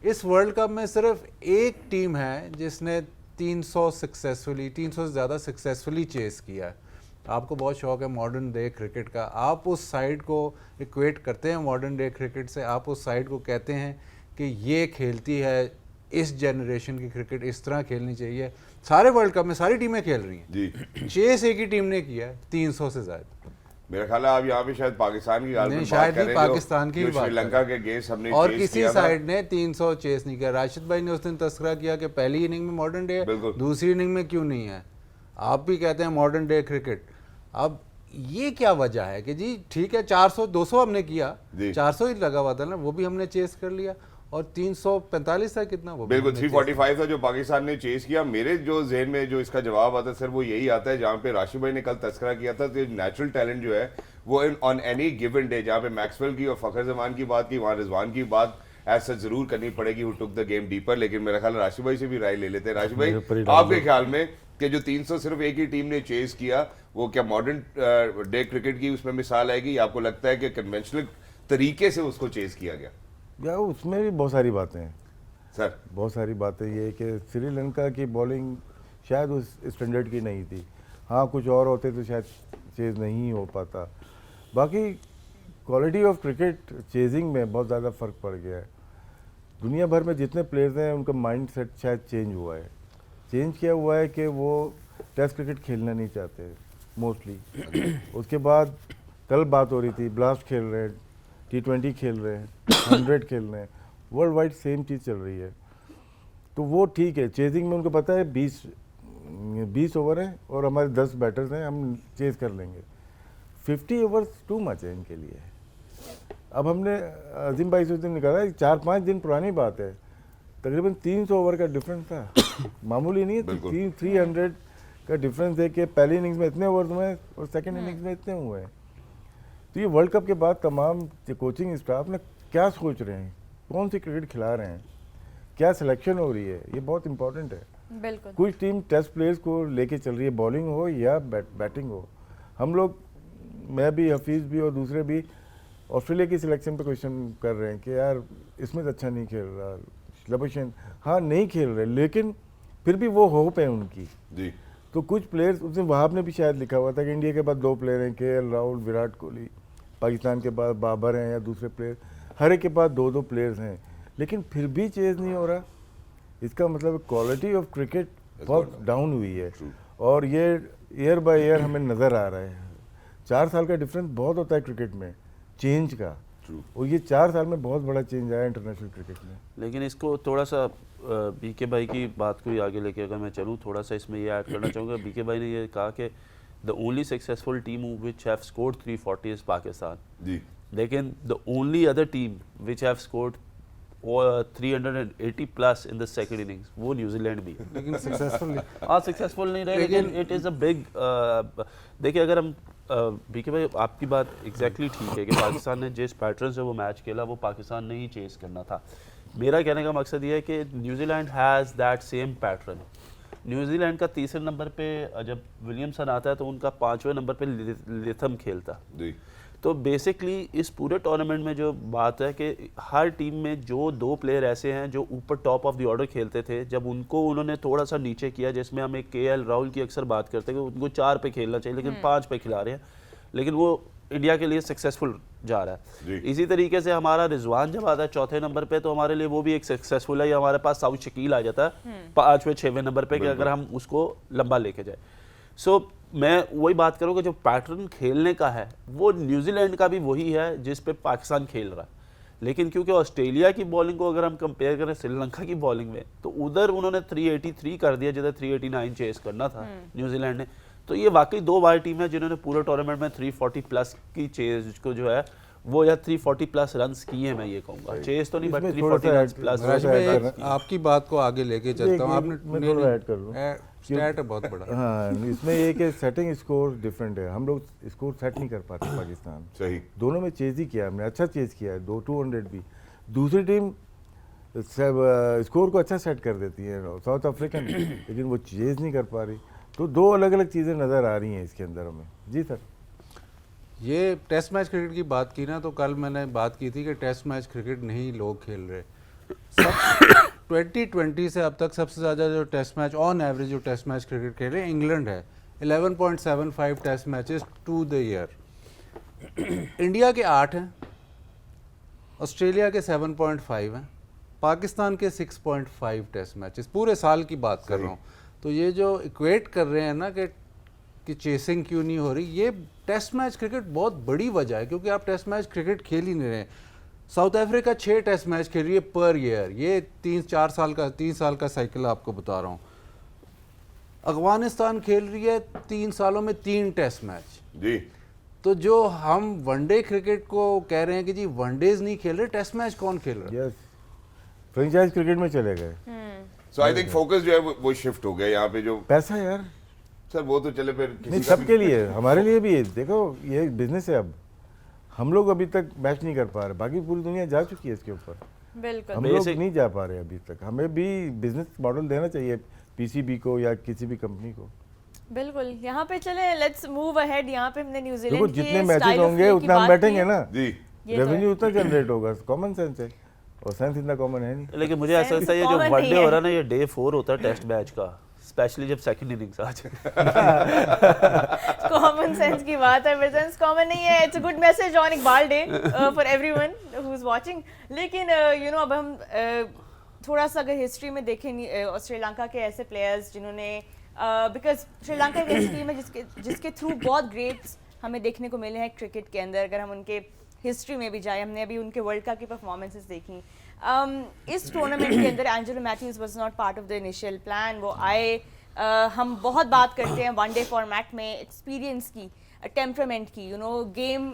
Speaker 3: इस वर्ल्ड कप में सिर्फ एक टीम है जिसने 300 से ज़्यादा सक्सेसफुली चेस किया है। आपको बहुत शौक है मॉडर्न डे क्रिकेट का, आप उस साइड को इक्वेट करते हैं मॉडर्न डे क्रिकेट से, आप उस साइड को कहते हैं कि ये खेलती है इस जनरेशन की क्रिकेट, इस तरह खेलनी चाहिए। सारे वर्ल्ड कप में सारी टीमें खेल रही हैं जी, चेस एक ही टीम ने किया है 300 से ज़्यादा।
Speaker 1: मेरा ख्याल है आप यहाँ पे शायद पाकिस्तान की
Speaker 3: नहीं, शायद नहीं, पाकिस्तान की बात
Speaker 1: श्रीलंका के अगेंस्ट हमने
Speaker 3: और किसी साइड ने 300 चेस नहीं किया। राशिद भाई ने उस दिन तस्करा किया कि पहली इनिंग में मॉडर्न डे है, दूसरी इनिंग में क्यों नहीं है। आप भी कहते हैं मॉडर्न डे क्रिकेट। अब ये क्या वजह है कि जी ठीक है 400-200 हमने किया, 400 ही लगा हुआ था ना, वो भी हमने चेस कर लिया, और 345 था कितना, वो
Speaker 1: बिल्कुल 345 था जो पाकिस्तान ने चेस किया। मेरे जो जहन में जो इसका जवाब आता है सर वो यही आता है, जहाँ पे राशिद भाई ने कल तस्करा किया था, तो नेचुरल टैलेंट जो है वो ऑन एनी गिवन डे, जहाँ पे मैक्सवेल की और फखर जमान की बात की, वहाँ रिजवान की बात ऐसा जरूर करनी पड़ेगी, who took the game deeper. लेकिन मेरा ख्याल राशिद भाई से भी राय ले लेते हैं। राशिद भाई आपके ख्याल में कि जो 300 सिर्फ एक ही टीम ने चेस किया, वो क्या मॉडर्न डे क्रिकेट की उसमें मिसाल आएगी, या आपको लगता है कि कन्वेंशनल तरीके से उसको चेस किया गया?
Speaker 6: या उसमें भी बहुत सारी बातें हैं,
Speaker 1: सर
Speaker 6: बहुत सारी बातें ये है कि श्रीलंका की बॉलिंग शायद उस स्टैंडर्ड की नहीं थी। हाँ, कुछ और होते तो शायद चेज़ नहीं हो पाता। बाकी क्वालिटी ऑफ क्रिकेट चेजिंग में बहुत ज़्यादा फ़र्क पड़ गया है। दुनिया भर में जितने प्लेयर्स हैं उनका माइंड सेट शायद चेंज हुआ है। चेंज क्या हुआ है कि वो टेस्ट क्रिकेट खेलना नहीं चाहते मोस्टली। उसके बाद कल बात हो रही थी, ब्लास्ट खेल रहे हैं, T20 खेल रहे हैं, 100 खेल रहे हैं, वर्ल्ड वाइड सेम चीज़ चल रही है। तो वो ठीक है, चेजिंग में उनको पता है 20 ओवर हैं और हमारे 10 बैटर्स हैं, हम चेज कर लेंगे। 50 ओवर्स टू मच है इनके लिए। अब हमने अजीम भाई से दिन निकाला, 4-5 दिन पुरानी बात है, तकरीबन 300 ओवर का डिफरेंस था। मामूली नहीं है, 300 का डिफरेंस है कि पहली इनिंग्स में इतने ओवर हुए हैं और सेकंड इनिंग्स में इतने हुए हैं। तो ये वर्ल्ड कप के बाद तमाम कोचिंग स्टाफ ने क्या सोच रहे हैं, कौन सी क्रिकेट खिला रहे हैं, क्या सिलेक्शन हो रही है, ये बहुत इंपॉर्टेंट है।
Speaker 2: बिल्कुल।
Speaker 6: कुछ टीम टेस्ट प्लेयर्स को लेके चल रही है, बॉलिंग हो या बैटिंग हो। हम लोग, मैं भी, हफीज़ भी और दूसरे भी ऑस्ट्रेलिया की सिलेक्शन पे क्वेश्चन कर रहे हैं कि यार इसमें अच्छा नहीं खेल रहा, लबोशन हाँ नहीं खेल रहे, लेकिन फिर भी वो होप है उनकी
Speaker 1: जी।
Speaker 6: तो कुछ प्लेयर्स, उसने वहाब ने भी शायद लिखा हुआ था कि इंडिया के बाद 2 प्लेयर हैं, KL राहुल, विराट कोहली, पाकिस्तान के बाद बाबर हैं या दूसरे प्लेयर, हर एक के पास 2-2 प्लेयर्स हैं, लेकिन फिर भी चेज नहीं हो रहा। इसका मतलब क्वालिटी ऑफ क्रिकेट बहुत डाउन हुई है और ये ईयर बाय ईयर हमें नज़र आ रहा है। 4 साल का डिफरेंस बहुत होता है क्रिकेट में चेंज का, और ये 4 साल में बहुत बड़ा चेंज आया इंटरनेशनल क्रिकेट में।
Speaker 4: लेकिन इसको थोड़ा सा बीके भाई की बात को ही आगे लेके अगर मैं चलूँ, थोड़ा सा इसमें ये ऐड करना चाहूँगा। बीके भाई ने ये कहा कि the only successful team which have scored 340 is Pakistan.
Speaker 1: जी।
Speaker 4: लेकिन the only other team which have scored 380 plus in the second innings वो न्यूजीलैंड भी है।
Speaker 3: लेकिन सक्सेसफुल
Speaker 4: हाँ सक्सेसफुल नहीं रहे, लेकिन इट इज़ अ बिग, देखिए अगर हम बीके भाई आपकी बात एग्जैक्टली ठीक है कि पाकिस्तान ने जिस पैटर्न से वो मैच खेला वो पाकिस्तान ने ही चेस करना था। मेरा कहने का मकसद ये है कि New Zealand has that same pattern. New Zealand का तीसरे नंबर पे जब विलियमसन आता है तो उनका 5वें नंबर पे लिथम खेलता।
Speaker 1: जी।
Speaker 4: तो बेसिकली इस पूरे टूर्नामेंट में जो बात है कि हर टीम में जो 2 प्लेयर ऐसे हैं जो ऊपर टॉप ऑफ द ऑर्डर खेलते थे, जब उनको उन्होंने थोड़ा सा नीचे किया, जिसमें हम एक KL राहुल की अक्सर बात करते हैं कि उनको 4 पे खेलना चाहिए लेकिन 5 पे खिला रहे हैं, लेकिन वो इंडिया के लिए सक्सेसफुल जा रहा है। इसी तरीके से हमारा रिजवान जब आता है 4थे नंबर पे तो हमारे लिए वो भी एक सक्सेसफुल है। या हमारे पास साउथ शकील आ जाता है 5वें 6वें नंबर पे कि अगर हम उसको लंबा लेके जाए। सो मैं वही बात करूँ कि जो पैटर्न खेलने का है वो न्यूजीलैंड का भी वही है जिस पे पाकिस्तान खेल रहा है, लेकिन क्योंकि ऑस्ट्रेलिया की बॉलिंग को अगर हम कंपेयर करें श्रीलंका की बॉलिंग में तो उधर उन्होंने 383 कर दिया जिधर 389 चेस करना था न्यूजीलैंड ने। तो ये वाकई 2 बार टीम है जिन्होंने पूरे टूर्नामेंट में 340 प्लस की चेज को जो है वो या 340 प्लस रन्स किए हैं, मैं ये कहूँगा चेस तो नहीं बट 340 रन्स प्लस।
Speaker 3: आपकी बात को आगे लेके चलता हूँ,
Speaker 6: मैं थोड़ा ऐड कर लूँ,
Speaker 3: स्टैट है बहुत बड़ा।
Speaker 6: हाँ, इसमें ये कि सेटिंग स्कोर डिफरेंट है, हम लोग स्कोर सेट नहीं कर पाते पाकिस्तान।
Speaker 1: सही।
Speaker 6: दोनों में चेज ही किया हमने, अच्छा चेज किया है, 200 भी। दूसरी टीम स्कोर को अच्छा सेट कर देती है, साउथ अफ्रीकन, लेकिन वो चेज नहीं कर पा रही। तो 2 अलग अलग चीज़ें नज़र आ रही हैं इसके अंदर हमें। जी सर।
Speaker 3: ये टेस्ट मैच क्रिकेट की बात की ना, तो कल मैंने बात की थी कि टेस्ट मैच क्रिकेट नहीं लोग खेल रहे। 2020 से अब तक सबसे ज़्यादा जो टेस्ट मैच ऑन एवरेज जो टेस्ट मैच क्रिकेट खेल रहे हैं इंग्लैंड है, 11.75 test matches to the year. India के 8 हैं, ऑस्ट्रेलिया के 7.5 हैं, पाकिस्तान के 6.5 टेस्ट मैचेस, पूरे साल की बात कर रहा हूँ। तो ये जो इक्वेट कर रहे हैं ना कि चेसिंग क्यों नहीं हो रही, ये टेस्ट मैच क्रिकेट बहुत बड़ी वजह है, क्योंकि आप टेस्ट मैच क्रिकेट खेल ही नहीं रहे। साउथ अफ्रीका 6 टेस्ट मैच खेल रही है पर ईयर, ये 3 साल का साइकिल आपको बता रहा हूँ। अफगानिस्तान खेल रही है 3 सालों में 3 टेस्ट मैच।
Speaker 1: जी।
Speaker 3: तो जो हम वनडे क्रिकेट को कह रहे हैं कि जी वनडेज नहीं खेल रहे, टेस्ट मैच कौन खेल रहा है?
Speaker 6: यस, फ्रेंचाइज क्रिकेट में चले गए।
Speaker 1: सो आई थिंक फोकस जो है वो शिफ्ट हो गया यहाँ पे। जो
Speaker 6: पैसा यार
Speaker 1: सर वो तो चले फिर
Speaker 6: नहीं, सबके लिए, हमारे लिए भी। देखो ये बिजनेस है, अब हम लोग अभी तक मैच नहीं कर पा रहे, बाकी पूरी दुनिया जा चुकी है इसके ऊपर,
Speaker 2: बिल्कुल।
Speaker 6: हम लोग नहीं जा पा रहे अभी तक। हमें भी बिजनेस मॉडल देना चाहिए PCB को या किसी भी कंपनी को।
Speaker 2: बिल्कुल, यहाँ पे चले, लेट्स मूव अहेड। यहाँ पे हमने
Speaker 6: देखो
Speaker 2: न्यूजीलैंड
Speaker 6: जितने मैचेस होंगे उतना हम बैठेंगे ना,
Speaker 2: ये तो
Speaker 6: रेवेन्यू उतना जनरेट होगा, कॉमन सेंस है। और सेंस इतना कॉमन है नहीं।
Speaker 4: लेकिन मुझे ऐसा लगता है ये जो
Speaker 2: common नहीं
Speaker 4: वनडे
Speaker 2: है।
Speaker 4: हो रहा है ना, ये डे 4 होता है टेस्ट मैच का, स्पेशली जब सेकंड इनिंग्स आ जाए।
Speaker 2: कॉमन सेंस की बात है, सेंस कॉमन नहीं है। It's a good message on Iqbal day for everyone who is watching. लेकिन अब हम थोड़ा सा अगर हिस्ट्री में देखें श्रीलंका के ऐसे प्लेयर्स जिन्होंने, बिकॉज श्रीलंका एक ऐसी टीम है जिसके थ्रू बहुत ग्रेट्स हमें देखने को मिले हैं क्रिकेट के अंदर। अगर हम उनके हिस्ट्री में भी जाए, हमने अभी उनके वर्ल्ड कप की परफॉर्मेंसेस देखी। इस टूर्नामेंट के अंदर Angelo Mathews was not part of the initial plan. वो आए, हम बहुत बात करते हैं वनडे फॉर्मेट में एक्सपीरियंस की, टेम्परामेंट की, गेम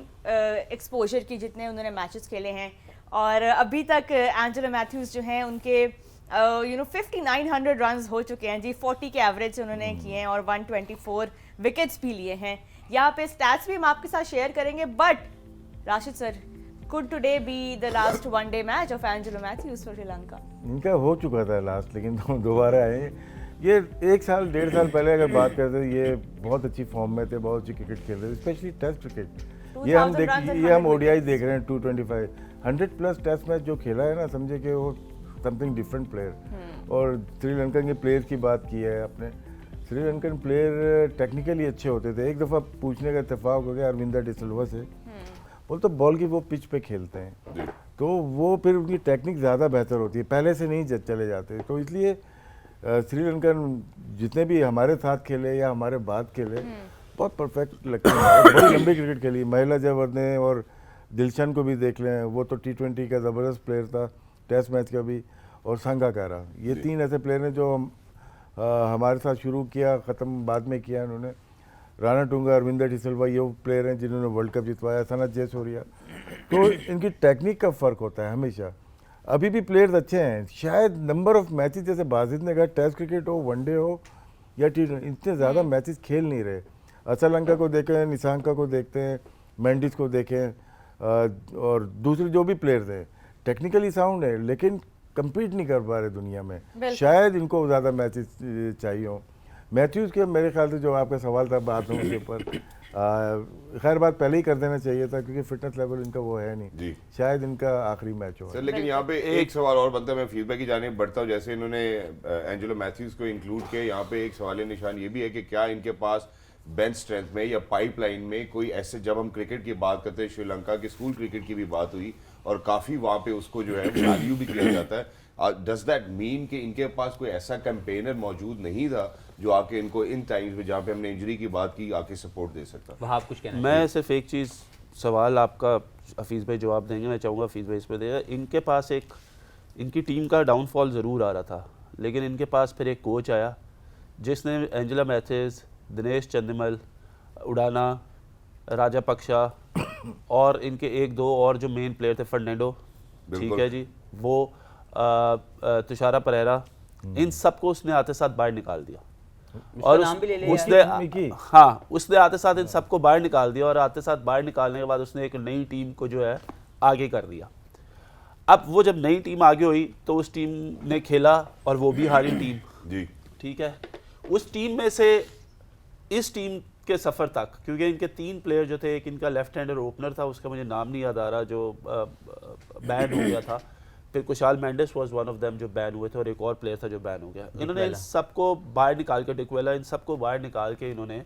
Speaker 2: एक्सपोजर की, जितने उन्होंने मैचेस खेले हैं। और अभी तक एंजेलो मैथ्यूज जो हैं उनके 5900 रन्स हो चुके हैं जी, 40 के एवरेज से उन्होंने किए हैं और 124 विकेट्स भी लिए हैं। यहाँ पे स्टैट्स भी हम आपके साथ शेयर करेंगे। But Rashid sir, could today be the last one-day match of Angelo Matthews for Sri Lanka?
Speaker 6: इनका हो चुका था लास्ट, लेकिन दोबारा आए। ये 1 साल 1.5 साल पहले अगर बात करते तो ये बहुत अच्छी फॉर्म में थे, बहुत अच्छी क्रिकेट खेल रहे थे, स्पेशली टेस्ट क्रिकेट। ये हम ओडीआई देख रहे हैं, 225 100+ टेस्ट मैच जो खेला है ना, समझे कि वो समथिंग डिफरेंट प्लेयर। और श्रीलंकन के प्लेयर की बात की है आपने, श्रीलंकन प्लेयर टेक्निकली अच्छे होते थे। एक दफ़ा पूछने का इत्तेफाक हो गया अरविंदा डिसिल्वा से, बोल तो बॉल की वो पिच पे खेलते हैं, तो वो फिर उनकी टेक्निक ज़्यादा बेहतर होती है, पहले से नहीं चले जाते। तो इसलिए श्रीलंकन जितने भी हमारे साथ खेले या हमारे बाद खेले बहुत परफेक्ट लगते हैं। बड़ी लंबी क्रिकेट खेली। महिला जयवर्धने और दिलशन को भी देख लें, वो तो T20 का ज़बरदस्त प्लेयर था, टेस्ट मैच का भी। और संगाकारा, ये 3 ऐसे प्लेयर हैं जो हमारे साथ शुरू किया, ख़त्म बाद में किया इन्होंने। राणा टूंगा, अरविंदा डिसिल्वा, ये प्लेयर हैं जिन्होंने वर्ल्ड कप जितवाया, सनत जयसूर्या। तो इनकी टेक्निक का फ़र्क होता है हमेशा। अभी भी प्लेयर्स अच्छे हैं, शायद नंबर ऑफ मैचेस, जैसे बाजिद ने कहा, टेस्ट क्रिकेट हो, वनडे हो या T20, इतने ज़्यादा मैचेस खेल नहीं रहे। श्रीलंका को देखें, निशांका को देखते हैं, मेंडिस को देखें, और दूसरे जो भी प्लेयर्स हैं टेक्निकली साउंड है, लेकिन कम्पीट नहीं कर पा रहे दुनिया में। शायद इनको ज़्यादा मैचेस चाहिए हों। मैथ्यूज़ के मेरे ख्याल से जो आपका सवाल था बातों के ऊपर, खैर बात पहले ही कर देना चाहिए था, क्योंकि फिटनेस लेवल इनका वो है नहीं
Speaker 1: जी।
Speaker 6: शायद इनका आखिरी मैच हो।
Speaker 1: सर लेकिन यहाँ पे एक सवाल और बनता है, मैं फीडबैक की जाने बढ़ता हूँ। जैसे इन्होंने एंजेलो मैथ्यूज को इंक्लूड किया, यहाँ पे एक सवाल निशान ये भी है कि क्या इनके पास बेंच स्ट्रेंथ में या पाइपलाइन में कोई ऐसे, जब हम क्रिकेट की बात करते हैं, श्रीलंका के स्कूल क्रिकेट की भी बात हुई और काफ़ी वहाँ पे उसको जो है वैल्यू भी किया जाता है। डज दैट मीन कि इनके पास कोई ऐसा कैंपेनर मौजूद नहीं था जो आके इनको इन टाइम्स में, जहाँ पे हमने इंजरी की बात की, आके सपोर्ट दे सकता?
Speaker 5: वहाँ आप कुछ कहना?
Speaker 4: मैं सिर्फ एक चीज़, सवाल आपका हफीज़ भाई जवाब देंगे, मैं चाहूँगा हफीज़ भाई इस पर देगा। इनके पास एक, इनकी टीम का डाउनफॉल ज़रूर आ रहा था, लेकिन इनके पास फिर एक कोच आया जिसने एंजेला मैथ्यूज, दिनेश चंदिमल, उडाना, राजापक्षा और इनके 1-2 और जो मेन प्लेयर थे, फर्नांडो, ठीक है जी, वो तुषारा परेरा, इन सबको उसने आते साथ बाहर निकाल दिया। और उसने आते साथ इन सबको बाहर निकाल दिया, और आते साथ बाहर निकालने के बाद उसने एक नई टीम को जो है आगे कर दिया। अब वो जब नई टीम आगे हुई तो उस टीम ने खेला और वो भी हारी टीम
Speaker 1: जी,
Speaker 4: ठीक है। उस टीम में से इस टीम के सफ़र तक, क्योंकि इनके 3 प्लेयर जो थे, एक इनका लेफ्ट हैंडर ओपनर था, उसका मुझे नाम नहीं याद आ रहा, जो बैन हो गया था, फिर Kusal Mendis was one of them जो बैन हुए थे, और एक और प्लेयर था जो बैन हो गया। इन्होंने इन सबको बाहर निकाल के, डिक्वेला, इन सबको बाहर निकाल के इन्होंने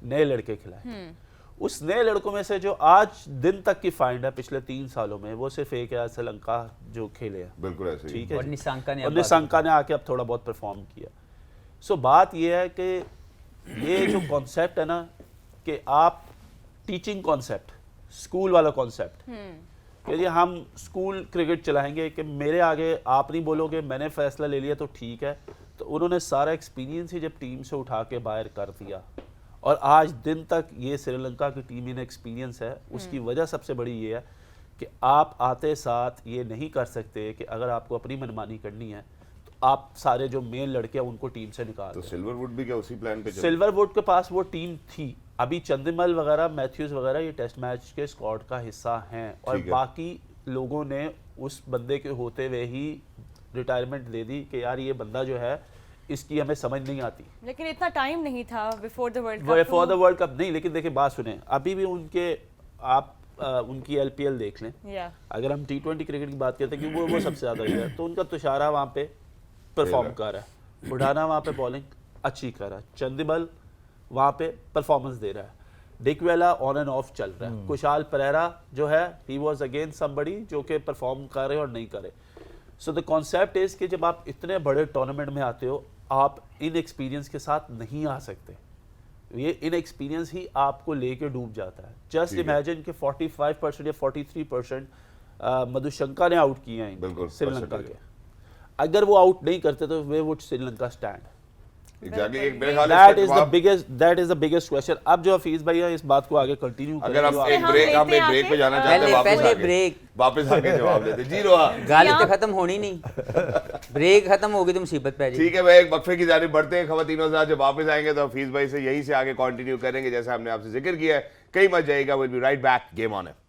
Speaker 4: नए लड़के खिलाए। उस नए लड़कों में से जो आज दिन तक की फाइंड है पिछले 3 सालों में, वो सिर्फ एक है श्रीलंका जो खेले हैं,
Speaker 1: बिल्कुल ऐसे ही।
Speaker 4: ठीक है।
Speaker 5: और निशांका
Speaker 4: ने आके अब थोड़ा बहुत परफॉर्म किया। सो बात ये है कि ये जो कॉन्सेप्ट है ना, कि आप टीचिंग कॉन्सेप्ट, स्कूल वाला कॉन्सेप्ट, कि जी हम स्कूल क्रिकेट चलाएंगे, कि मेरे आगे आप नहीं बोलोगे, मैंने फैसला ले लिया तो ठीक है। तो उन्होंने सारा एक्सपीरियंस ही जब टीम से उठा के बाहर कर दिया, और आज दिन तक ये श्रीलंका की टीम इन एक्सपीरियंस है। उसकी वजह सबसे बड़ी ये है कि आप आते साथ ये नहीं कर सकते कि अगर आपको अपनी मनमानी करनी है तो आप सारे जो मेन लड़के हैं उनको टीम से निकाल
Speaker 1: तो
Speaker 4: दें।
Speaker 1: सिल्वरवुड भी क्या उसी प्लान पे चल?
Speaker 4: सिल्वरवुड के पास वो टीम थी, अभी चंदिमल वगैरह, मैथ्यूज वगैरह ये टेस्ट मैच के स्क्वाड का हिस्सा हैं, और
Speaker 1: ठीक है।
Speaker 4: बाकी लोगों ने उस बंदे के होते हुए ही रिटायरमेंट दे दी कि यार ये बंदा जो है इसकी हमें समझ नहीं आती।
Speaker 2: लेकिन इतना टाइम नहीं था before the world cup.
Speaker 4: Before the world cup नहीं, लेकिन देखिए बात सुने, अभी भी उनके, आप उनकी LPL देख लें,
Speaker 2: या
Speaker 4: अगर हम T20 क्रिकेट की बात करते हैं कि वो सबसे ज़्यादा है, तो उनका तुषारा वहाँ पे परफॉर्म कर रहा है, बुढ़ाना वहाँ पे बॉलिंग अच्छी कर रहा है, चंदीमल वहाँ पे परफॉर्मेंस दे रहा है, डिकवेला ऑन एंड ऑफ चल रहा है, कुशाल परेरा जो है ही वाज अगेन समबडी जो कि परफॉर्म कर रहे और नहीं करे। सो द कॉन्सेप्ट इज कि जब आप इतने बड़े टूर्नामेंट में आते हो, आप इन एक्सपीरियंस के साथ नहीं आ सकते, ये इन एक्सपीरियंस ही आपको लेके डूब जाता है। जस्ट इमेजिन कि 45% या 43% मधुशंका ने आउट किए हैं
Speaker 1: बिल्कुल,
Speaker 4: श्रीलंका के, अगर वो आउट नहीं करते तो वे वुड श्रीलंका स्टैंड।
Speaker 1: एग्जैक्टली, एक मेरे ख्याल
Speaker 4: दैट
Speaker 1: से
Speaker 4: इज द बिगेस्ट क्वेश्चन। अब जो हफीज भाई है इस बात को आगे कंटिन्यू
Speaker 1: अगर आप
Speaker 4: करेंगे,
Speaker 1: एक ब्रेक, हम एक ब्रेक पे जाना चाहते हैं,
Speaker 5: पहले
Speaker 1: वापस
Speaker 5: पहले
Speaker 1: आके
Speaker 5: ब्रेक।
Speaker 1: वापस आके जवाब देते जी रोहा।
Speaker 5: गाली तो खत्म होनी नहीं, ब्रेक खत्म होगी तो मुसीबत पै जाएगी।
Speaker 1: ठीक है भाई, एक वक्फे की जानिब बढ़ते हैं। खवातीनों से जब वापस आएंगे तो हफीज भाई से यहीं से आगे कंटिन्यू करेंगे, जैसे हमने आपसे जिक्र किया है। कहीं मत जाइएगा, will be right back, game on है।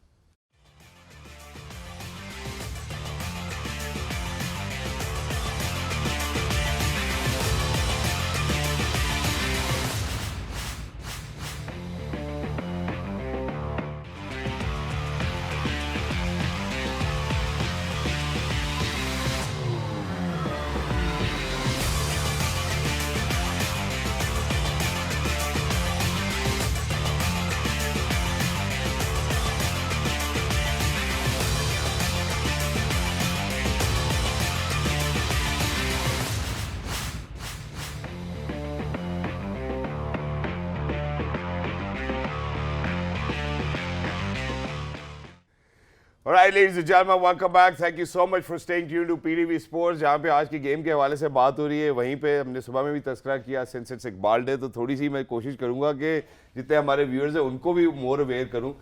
Speaker 1: Alright, ladies and gentlemen, welcome back. Thank you so much for staying tuned to PTV Sports. जहाँ पे आज की गेम के हवाले से बात हो रही है, वहीं पे हमने सुबह में भी तस्करा किया सिंस इट्स इकबाल डे, तो थोड़ी सी मैं कोशिश करूंगा कि जितने हमारे व्यूअर्स हैं उनको भी मोर अवेयर करूं।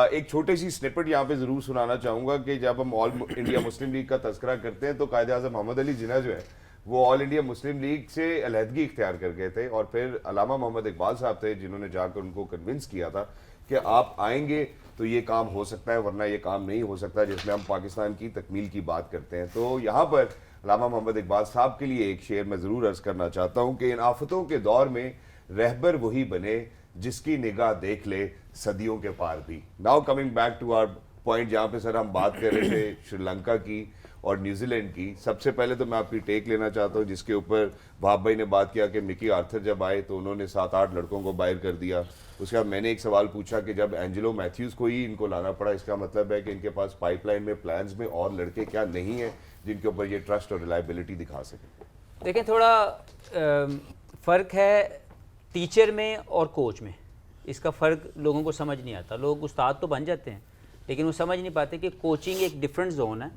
Speaker 1: एक छोटी सी स्निपेट यहाँ पे ज़रूर सुनाना चाहूँगा कि जब हम ऑल इंडिया मुस्लिम लीग का तस्करा करते हैं तो कायद-ए-आज़म मोहम्मद अली जिन्ना जो है वो ऑल इंडिया मुस्लिम लीग से अलहदगी इख्तियार कर गए थे, और फिर अलामा मोहम्मद इकबाल साहब थे जिन्होंने जाकर उनको कन्विंस किया था कि आप आएंगे तो ये काम हो सकता है, वरना ये काम नहीं हो सकता, जिसमें हम पाकिस्तान की तकमील की बात करते हैं। तो यहाँ पर अलामा मोहम्मद इकबाल साहब के लिए एक शेर मैं ज़रूर अर्ज़ करना चाहता हूँ कि इन आफतों के दौर में रहबर वही बने जिसकी निगाह देख ले सदियों के पार भी। Now coming back to our point, जहाँ पे सर हम बात कर रहे थे श्रीलंका की और न्यूजीलैंड की। सबसे पहले तो मैं आपकी टेक लेना चाहता हूँ जिसके ऊपर वहाब भाई ने बात किया कि मिकी आर्थर जब आए तो उन्होंने 7-8 लड़कों को बाहर कर दिया। उसके बाद मैंने एक सवाल पूछा कि जब एंजेलो मैथ्यूज़ को ही इनको लाना पड़ा, इसका मतलब है कि इनके पास पाइपलाइन में, प्लान्स में और लड़के क्या नहीं हैं जिनके ऊपर ये ट्रस्ट और रिलायबिलिटी दिखा सकें?
Speaker 5: देखें, थोड़ा फ़र्क है टीचर में और कोच में। इसका फ़र्क लोगों को समझ नहीं आता। लोग उस्ताद तो बन जाते हैं लेकिन वो समझ नहीं पाते कि कोचिंग एक डिफरेंट जोन है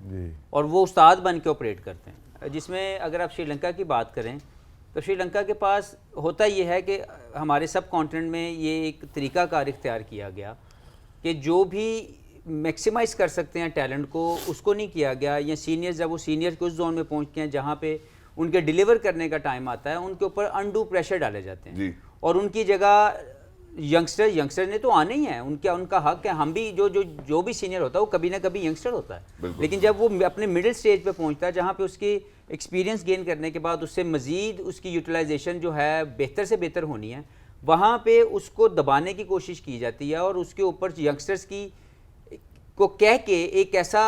Speaker 5: और वो उस्ताद बन के ऑपरेट करते हैं। जिसमें अगर आप श्रीलंका की बात करें तो श्रीलंका के पास होता ये है कि हमारे सब कॉन्टिनेंट में ये एक तरीक़ाकार इख्तियार किया गया कि जो भी मैक्सिमाइज़ कर सकते हैं टैलेंट को, उसको नहीं किया गया। या सीनियर्स जब वो सीनियर के उस जोन में पहुँच गए हैं जहाँ पे उनके डिलीवर करने का टाइम आता है, उनके ऊपर अनडू प्रेशर डाले जाते हैं और उनकी जगह यंगस्टर ने तो आने ही है, उनका हक है। हम भी जो भी सीनियर होता है वो कभी ना कभी यंगस्टर होता है, लेकिन जब वो अपने मिडिल स्टेज पे पहुंचता है जहाँ पे उसकी एक्सपीरियंस गेन करने के बाद उससे मज़ीद उसकी यूटिलाइजेशन जो है बेहतर से बेहतर होनी है, वहाँ पे उसको दबाने की कोशिश की जाती है और उसके ऊपर यंगस्टर्स की को कह के एक ऐसा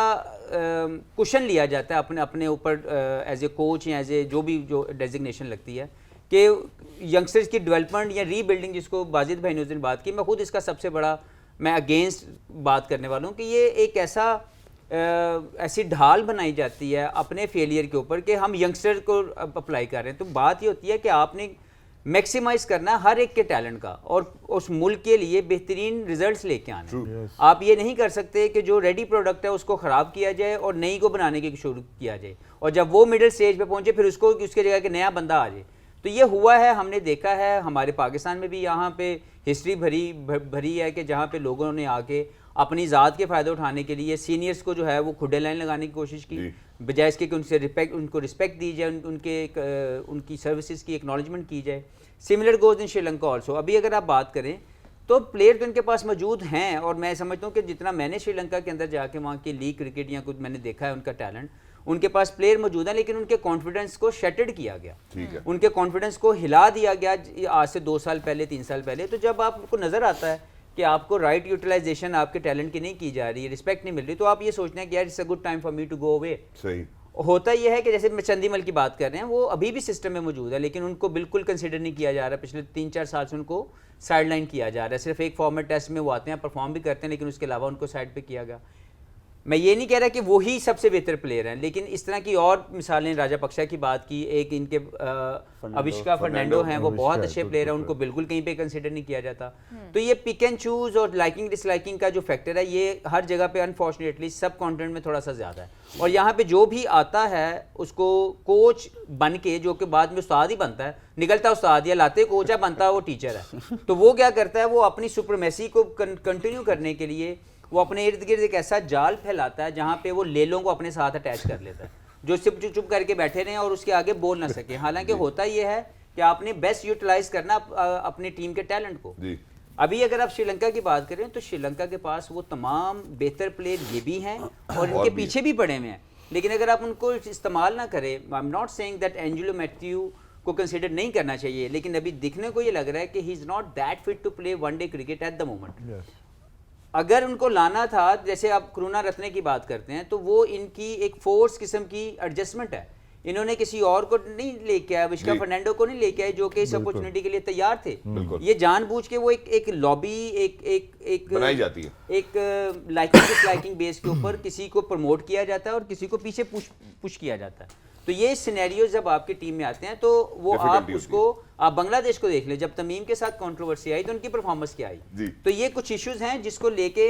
Speaker 5: कुशन लिया जाता है अपने ऊपर एज ए कोच या एज ए जो डेजिग्नेशन लगती है कि यंगस्टर्स की डेवलपमेंट या रीबिल्डिंग, जिसको बाजिद भाई ने उस दिन बात की, मैं खुद इसका सबसे बड़ा मैं अगेंस्ट बात करने वाला हूँ कि ये एक ऐसी ढाल बनाई जाती है अपने फेलियर के ऊपर कि हम यंगस्टर को अप्लाई कर रहे हैं। तो बात ये होती है कि आपने मैक्सिमाइज करना है हर एक के टैलेंट का और उस मुल्क के लिए बेहतरीन रिजल्ट्स लेके आना। आप ये नहीं कर सकते कि जो रेडी प्रोडक्ट है उसको ख़राब किया जाए और नई को बनाने की शुरू किया जाए और जब वो मिडिल स्टेज पे पहुंचे फिर उसको उसके जगह के नया बंदा आ जाए। तो ये हुआ है, हमने देखा है हमारे पाकिस्तान में भी। यहाँ पे हिस्ट्री भरी है कि जहाँ पे लोगों ने आके अपनी ज़ात के फ़ायदे उठाने के लिए सीनियर्स को जो है वो खुडे लाइन लगाने की कोशिश की, बजाय इसके कि उनको रिस्पेक्ट दी जाए, उनकी सर्विसेज की एक्नॉलेजमेंट की जाए। Similar goes in Sri Lanka also. अभी अगर आप बात करें तो प्लेयर तो इनके पास मौजूद हैं और मैं समझता हूँ कि जितना मैंने श्रीलंका के अंदर जाके वहाँ की लीग क्रिकेट या कुछ मैंने देखा है, उनका टैलेंट, उनके पास प्लेयर मौजूद हैं, लेकिन उनके कॉन्फिडेंस को शटर्ड किया गया, उनके कॉन्फिडेंस को हिला दिया गया आज से 2 साल पहले 3 साल पहले। तो जब आपको नज़र आता है कि आपको राइट यूटिलाइजेशन आपके टैलेंट की नहीं की जा रही है, रिस्पेक्ट नहीं मिल रही, तो आप ये सोचते हैं कि यार it's a good time for me to go away.
Speaker 1: सही।
Speaker 5: होता यह है कि जैसे मैं चंदीमल की बात कर रहे हैं, वो अभी भी सिस्टम में मौजूद है, लेकिन उनको बिल्कुल कंसिडर नहीं किया जा रहा। पिछले 3-4 साल से उनको साइडलाइन किया जा रहा है। सिर्फ एक फॉर्मेट टेस्ट में वो आते हैं, परफॉर्म भी करते हैं, लेकिन उसके अलावा उनको साइड पे किया गया। मैं ये नहीं कह रहा कि वही सबसे बेहतर प्लेयर हैं, लेकिन इस तरह की और मिसालें, राजापक्षा की बात की, एक इनके अविष्का फर्नांडो हैं, वो बहुत अच्छे प्लेयर हैं, उनको बिल्कुल कहीं पे कंसिडर नहीं किया जाता। तो ये पिक एंड चूज और लाइकिंग डिसलाइकिंग का जो फैक्टर है, ये हर जगह पे अनफॉर्चुनेटली सब कॉन्टिनेंट में थोड़ा सा ज़्यादा है। और यहाँ पे जो भी आता है उसको कोच बन के, जो कि बाद में उस्ताद ही बनता है, निकलता उस्ताद या लाते कोच है, बनता वो टीचर है। तो वो क्या करता है, वो अपनी सुप्रीमेसी को कंटिन्यू करने के लिए वो अपने इर्द गिर्द एक ऐसा जाल फैलाता है जहाँ पे वो लेलों को अपने साथ अटैच कर लेता है, जो सिर्फ चुप करके बैठे रहें और उसके आगे बोल ना सके। हालांकि होता ये है कि आपने बेस्ट यूटिलाइज करना अपनी टीम के टैलेंट को। अभी अगर आप श्रीलंका की बात करें तो श्रीलंका के पास वो तमाम बेहतर प्लेयर ये भी हैं और इनके पीछे भी पड़े हुए हैं, लेकिन अगर आप उनको इस्तेमाल ना करें, I am not saying that Angelo Matthew को कंसिडर नहीं करना चाहिए, लेकिन अभी दिखने को ये लग रहा है कि he is not that fit to play one day cricket at the moment. अगर उनको लाना था, जैसे आप करुणा रत्ने की बात करते हैं, तो वो इनकी एक फोर्स किस्म की एडजस्टमेंट है। इन्होंने किसी और को नहीं लेके आया, विश्का फर्नांडो को नहीं लेके आए, जो कि इस अपॉर्चुनिटी के लिए तैयार थे। ये जानबूझ के वो एक लॉबी, एक
Speaker 1: बनाई जाती है,
Speaker 5: एक लाइकिंग डिसलाइकिंग बेस के ऊपर किसी को प्रमोट किया जाता है और किसी को पीछे पुश किया जाता है। तो ये सिनेरियो जब आपकी टीम में आते हैं तो वो आप उसको, आप बांग्लादेश को देख लें, जब तमीम के साथ कंट्रोवर्सी आई तो उनकी परफॉर्मेंस क्या आई। तो ये कुछ इश्यूज हैं जिसको लेके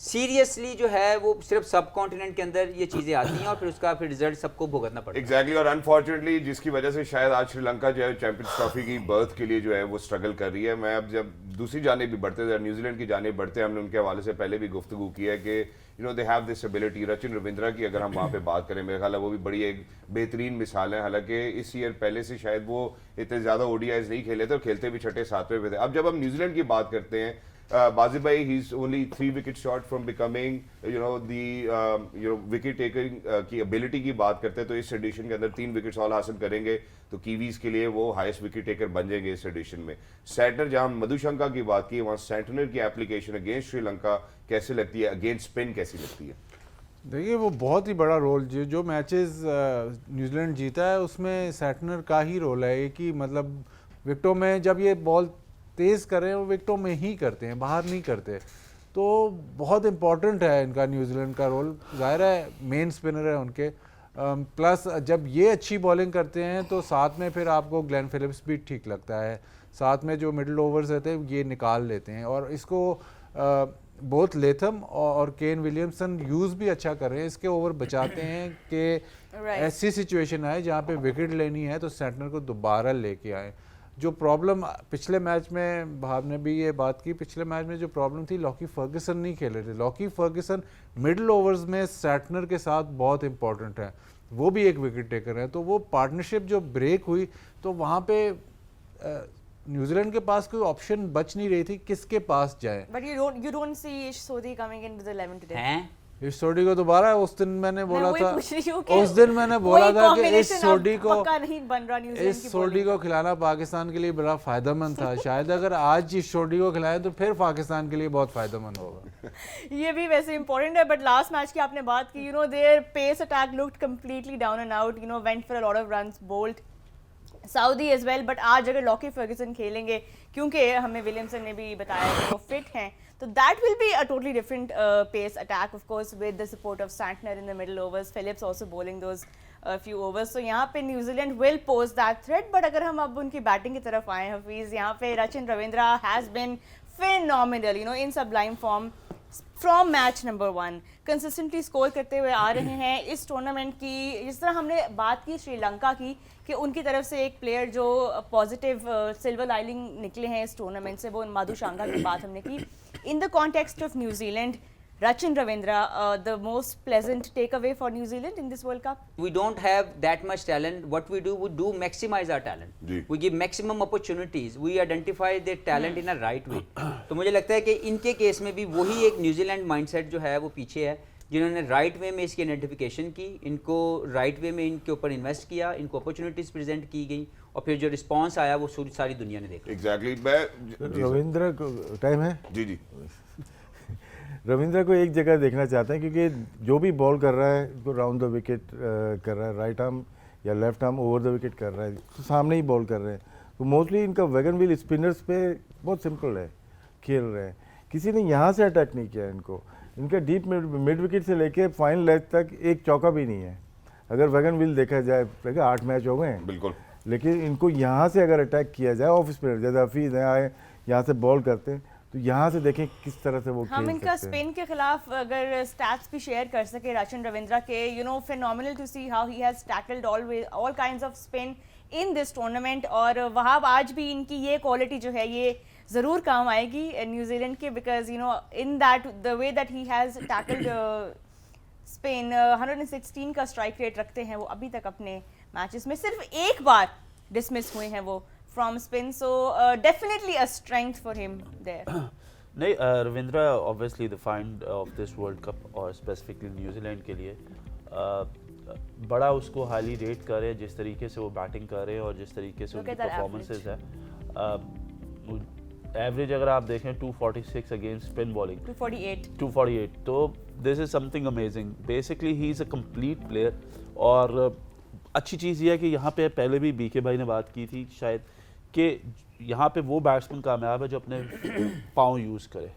Speaker 5: सीरियसली जो है वो सिर्फ सब कॉन्टिनेंट के अंदर ये चीजें आती हैं और फिर उसका फिर रिजल्ट सबको भुगतना पड़ता है।
Speaker 1: एग्जैक्टली। और अनफॉर्चुनेटली जिसकी वजह से शायद आज श्रीलंका जो है चैंपियंस ट्रॉफी की बर्थ के लिए जो है वो स्ट्रगल कर रही है। मैं अब जब दूसरी जानिब भी बढ़ते थे, न्यूजीलैंड की जानिब बढ़ते हैं, हमने उनके हवाले से पहले भी गुफ्तगू की है कि you know they have this ability. Rachin Ravindra की अगर हम वहाँ पे बात करें, मेरे ख्याल है वो भी बड़ी एक बेहतरीन मिसाल है। हालांकि इस ईयर पहले से शायद वो इतने ज़्यादा ओडीआईज नहीं खेले थे और खेलते भी 6-7वें पे थे। अब जब हम न्यूजीलैंड की बात करते हैं, बाजिब भाई, he is only 3 wicket shot from becoming wicket taking की एबिलिटी की बात करते हैं, तो इस एडिशन के अंदर 3 विकेट्स ऑल हासिल करेंगे तो कीवीज के लिए वो हाईएस्ट विकेट टेकर बन जाएंगे इस एडिशन में। सैंटनर, जहां मधुशंका की बात की, वहां सैंटनर की एप्लीकेशन अगेंस्ट श्रीलंका कैसे लगती है, अगेंस्ट स्पिन कैसी लगती है?
Speaker 3: देखिए वो बहुत ही बड़ा रोल, जो मैचेस न्यूजीलैंड जीता है उसमें सैंटनर का ही रोल है। एक ही मतलब विकेटों में जब ये बॉल तेज़ कर रहे हैं वो विकेटों में ही करते हैं, बाहर नहीं करते, तो बहुत इंपॉर्टेंट है इनका न्यूजीलैंड का रोल। ज़ाहिर है मेन स्पिनर है उनके, प्लस जब ये अच्छी बॉलिंग करते हैं तो साथ में फिर आपको ग्लेन फिलिप्स भी ठीक लगता है, साथ में जो मिडिल ओवर्स रहते हैं ये निकाल लेते हैं। और इसको बोथ लेथम और केन विलियमसन यूज़ भी अच्छा कर रहे हैं, इसके ओवर बचाते हैं कि ऐसी सिचुएशन आए जहाँ पे विकेट लेनी है तो सैंटनर को दोबारा लेके आए। जो प्रॉब्लम पिछले मैच में, भाव ने भी ये बात की, पिछले मैच में जो प्रॉब्लम थी, लॉकी फर्गसन नहीं खेल रहे थे। लॉकी फर्गसन मिडिल ओवर्स में सैंटनर के साथ बहुत इंपॉर्टेंट है, वो भी एक विकेट टेकर है। तो वो पार्टनरशिप जो ब्रेक हुई तो वहाँ पे न्यूजीलैंड के पास कोई ऑप्शन बच नहीं रही थी, किसके पास जाए।
Speaker 2: But you don't see Ish Sodhi coming into the 11 today.
Speaker 5: हैं
Speaker 3: इस सोडी को दोबारा, उस दिन मैंने बोला
Speaker 2: वही
Speaker 3: था,
Speaker 2: पूछ रही हूँ कि
Speaker 3: उस दिन मैंने बोला
Speaker 2: वही
Speaker 3: था कि इस
Speaker 2: combination
Speaker 3: सोडी
Speaker 2: अब
Speaker 3: को,
Speaker 2: पक्का नहीं बन रहा न्यूजीलैंड
Speaker 3: इस
Speaker 2: की
Speaker 3: सोडी
Speaker 2: bowling
Speaker 3: को खिलाना पाकिस्तान के लिए बड़ा फायदेमंद था। शायद अगर आज इस सोडी को खिलाएं तो फिर पाकिस्तान के लिए बहुत फायदेमंद होगा।
Speaker 2: ये भी वैसे इंपॉर्टेंट है, बट लास्ट मैच की आपने बात की, their pace attack looked completely down and out, went for a lot of runs, Boult Southee as well. But आज अगर लॉकी फर्गसन खेलेंगे, क्योंकि हमें विलियमसन ने भी बताया कि वो फिट हैं, तो that will be a totally different pace attack, of course with the support of Santner in the middle overs, Phillips also bowling those few overs. तो यहाँ पे New Zealand will pose that threat. But अगर हम अब उनकी batting की तरफ आए हफीज़, यहाँ पे Rachin Ravindra has been phenomenal, in Sublime form from match number 1, consistently score करते हुए आ रहे हैं इस टूर्नामेंट की। जिस तरह हमने बात की श्रीलंका की कि उनकी तरफ से एक प्लेयर जो पॉजिटिव सिल्वर लाइनिंग निकले हैं इस टूर्नामेंट से, वो मधुशंका की बात हमने की। In the context of New Zealand, Rachin Ravindra, the most pleasant takeaway for New Zealand in this World Cup?
Speaker 5: We don't have that much talent. What we do maximize our talent. We give maximum opportunities. We identify their talent in a right way. तो मुझे लगता है कि इनके case में भी वही एक न्यूजीलैंड माइंडसेट जो है वो पीछे है, जिन्होंने राइट वे में इसकी आइडेंटिफिकेशन की, इनको राइट वे में इनके ऊपर इन्वेस्ट किया, इनको अपॉर्चुनिटीज़ प्रेजेंट की गई और फिर जो रिस्पांस आया वो सारी दुनिया ने देखा।
Speaker 1: एग्जैक्टली मैं
Speaker 6: रविंद्र को टाइम है,
Speaker 1: जी
Speaker 6: रविंद्र को एक जगह देखना चाहते हैं क्योंकि जो भी बॉल कर रहा है तो राउंड द विकेट कर रहा है, राइट आर्म या left arm over the wicket कर रहा है, तो सामने ही बॉल कर रहे हैं। तो मोस्टली इनका वैगन व्हील स्पिनर्स पे बहुत सिंपल है, खेल रहे हैं। किसी ने यहाँ से अटैक नहीं किया इनको। इनका डीप मिड विकेट से लेके फाइनल एज तक एक चौका भी नहीं है। अगर वैगन व्हील देखा जाए, 8 मैच हो गए हैं,
Speaker 1: बिल्कुल,
Speaker 6: लेकिन इनको यहाँ से अगर अटैक किया जाए, ऑफ स्पिनर जैसे हफीज आए यहाँ से बॉल करते हैं, तो यहाँ से देखें किस तरह से वो
Speaker 2: हम
Speaker 6: खेल
Speaker 2: इनका
Speaker 6: सकते हैं।
Speaker 2: स्पिन के खिलाफ अगर स्टैट्स भी शेयर कर सके राशन रविंद्रा के, you know phenomenal to see how he has tackled all kinds of spin in this tournament. और वहाब आज भी इनकी ये क्वालिटी जो है ये ज़रूर काम आएगी न्यूजीलैंड के, because you know in that the way that he has tackled Spain 116 का स्ट्राइक रेट रखते हैं वो अभी तक अपने मैचेस में, सिर्फ एक बार डिसमिस हुए हैं वो from spin, so definitely a strength for him there.
Speaker 4: नहीं, Ravindra obviously the find of this world cup और स्पेसिफिकली न्यूजीलैंड के लिए बड़ा उसको हाईली रेट कर रहे हैं, जिस तरीके से वो बैटिंग कर रहे हैं और जिस तरीके से उनकी परफॉर्मेंसेज है। एवरेज अगर आप देखें 246 अगेंस्ट स्पिन बॉलिंग, 248, तो this is something amazing. Basically he is a complete player. और अच्छी चीज़ ये है कि यहाँ पे पहले भी बीके भाई ने बात की थी शायद कि यहाँ पे वो बैट्समैन कामयाब है जो अपने पाँव यूज़ करे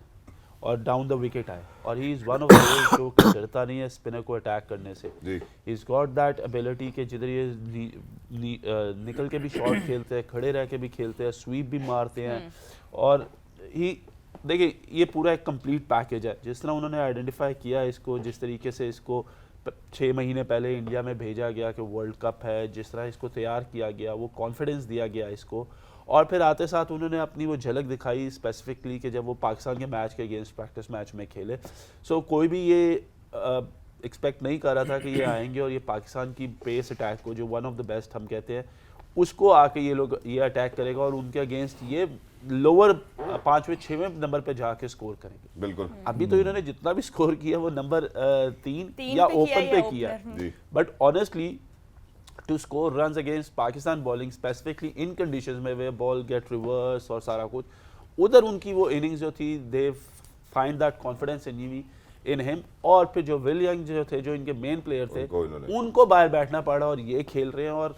Speaker 4: और डाउन द विकेट आए, और he is one of the जो डरता नहीं है स्पिनर को अटैक करने से। He is got that ability कि जिधर ये निकल के भी शॉट खेलते हैं, खड़े रह के भी खेलते हैं, स्वीप भी मारते हैं। और ही देखिए ये पूरा एक कंप्लीट पैकेज है। जिस तरह उन्होंने आइडेंटिफाई किया इसको, जिस तरीके से इसको 6 महीने पहले इंडिया में भेजा गया कि वर्ल्ड कप है, जिस तरह इसको तैयार किया गया, वो कॉन्फिडेंस दिया गया इसको, और फिर आते साथ उन्होंने अपनी वो झलक दिखाई स्पेसिफिकली कि जब वो पाकिस्तान के मैच के अगेंस्ट प्रैक्टिस मैच में खेले। सो कोई भी ये एक्सपेक्ट नहीं कर रहा था कि ये आएंगे और ये पाकिस्तान की पेस अटैक को, जो वन ऑफ द बेस्ट हम कहते हैं, उसको आके ये लोग ये अटैक करेगा और उनके अगेंस्ट ये लोअर 5वें 6वें नंबर पे जाके स्कोर करेंगे।
Speaker 1: बिल्कुल।
Speaker 4: अभी तो इन्होंने जितना भी स्कोर किया वो नंबर 3 या ओपन पे किया, but honestly to score runs against Pakistan bowling specifically in conditions में वे बॉल गेट रिवर्स और सारा कुछ, उधर उनकी वो इनिंग्स जो थी they find that confidence in him. और फिर जो विल यंग जो थे, जो इनके मेन प्लेयर थे, उनको बाहर बैठना पड़ा और ये खेल रहे हैं। और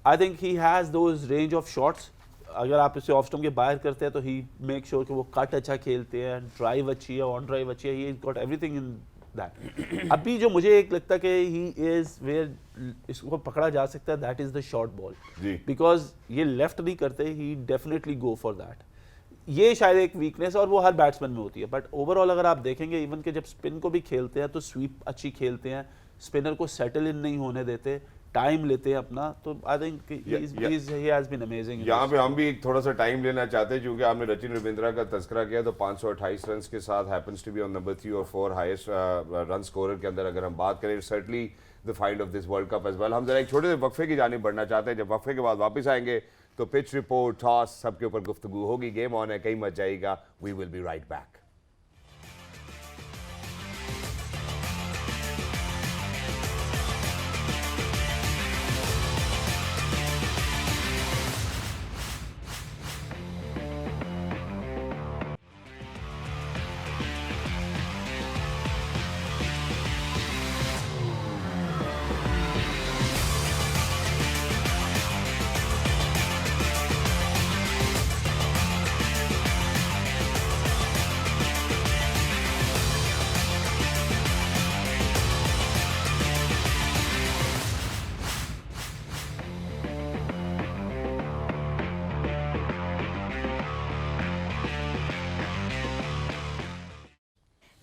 Speaker 4: आई think he has those range of shots. अगर आप इसे ऑफ स्टंप के बाहर करते हैं तो ही मेक श्योर कि वो कट अच्छा खेलते हैं, ड्राइव अच्छी है, ऑन ड्राइव अच्छी है, he got everything in that. अभी जो मुझे एक लगता है कि ही इज वेयर इसको पकड़ा जा सकता है, that is the short ball, because ये लेफ्ट नहीं करते, ही डेफिनेटली गो फॉर दैट। ये शायद एक वीकनेस और वो हर बैट्समैन में होती है, बट ओवरऑल अगर आप देखेंगे इवन कि जब स्पिन को भी खेलते हैं तो स्वीप अच्छी खेलते हैं, स्पिनर को सेटल इन नहीं होने देते, टाइम लेते हैं अपना। तो I think he has been amazing.
Speaker 1: यहाँ पे हम भी एक थोड़ा सा टाइम लेना चाहते हैं, क्योंकि आपने रचिन रविंद्रा का तस्करा किया, तो 528 रन के साथ happens to be on number 3 और 4 हाईएस्ट रन स्कोरर के अंदर अगर हम बात करें, certainly the find of this world cup as well. हम जरा एक छोटे से वक्फे की जानिब बढ़ना चाहते हैं। जब वक्फे के बाद वापस आएंगे तो पिच रिपोर्ट, टॉस, सबके ऊपर गुफ्तगू होगी। गेम ऑन है, कहीं मत जाइएगा। We will be right back.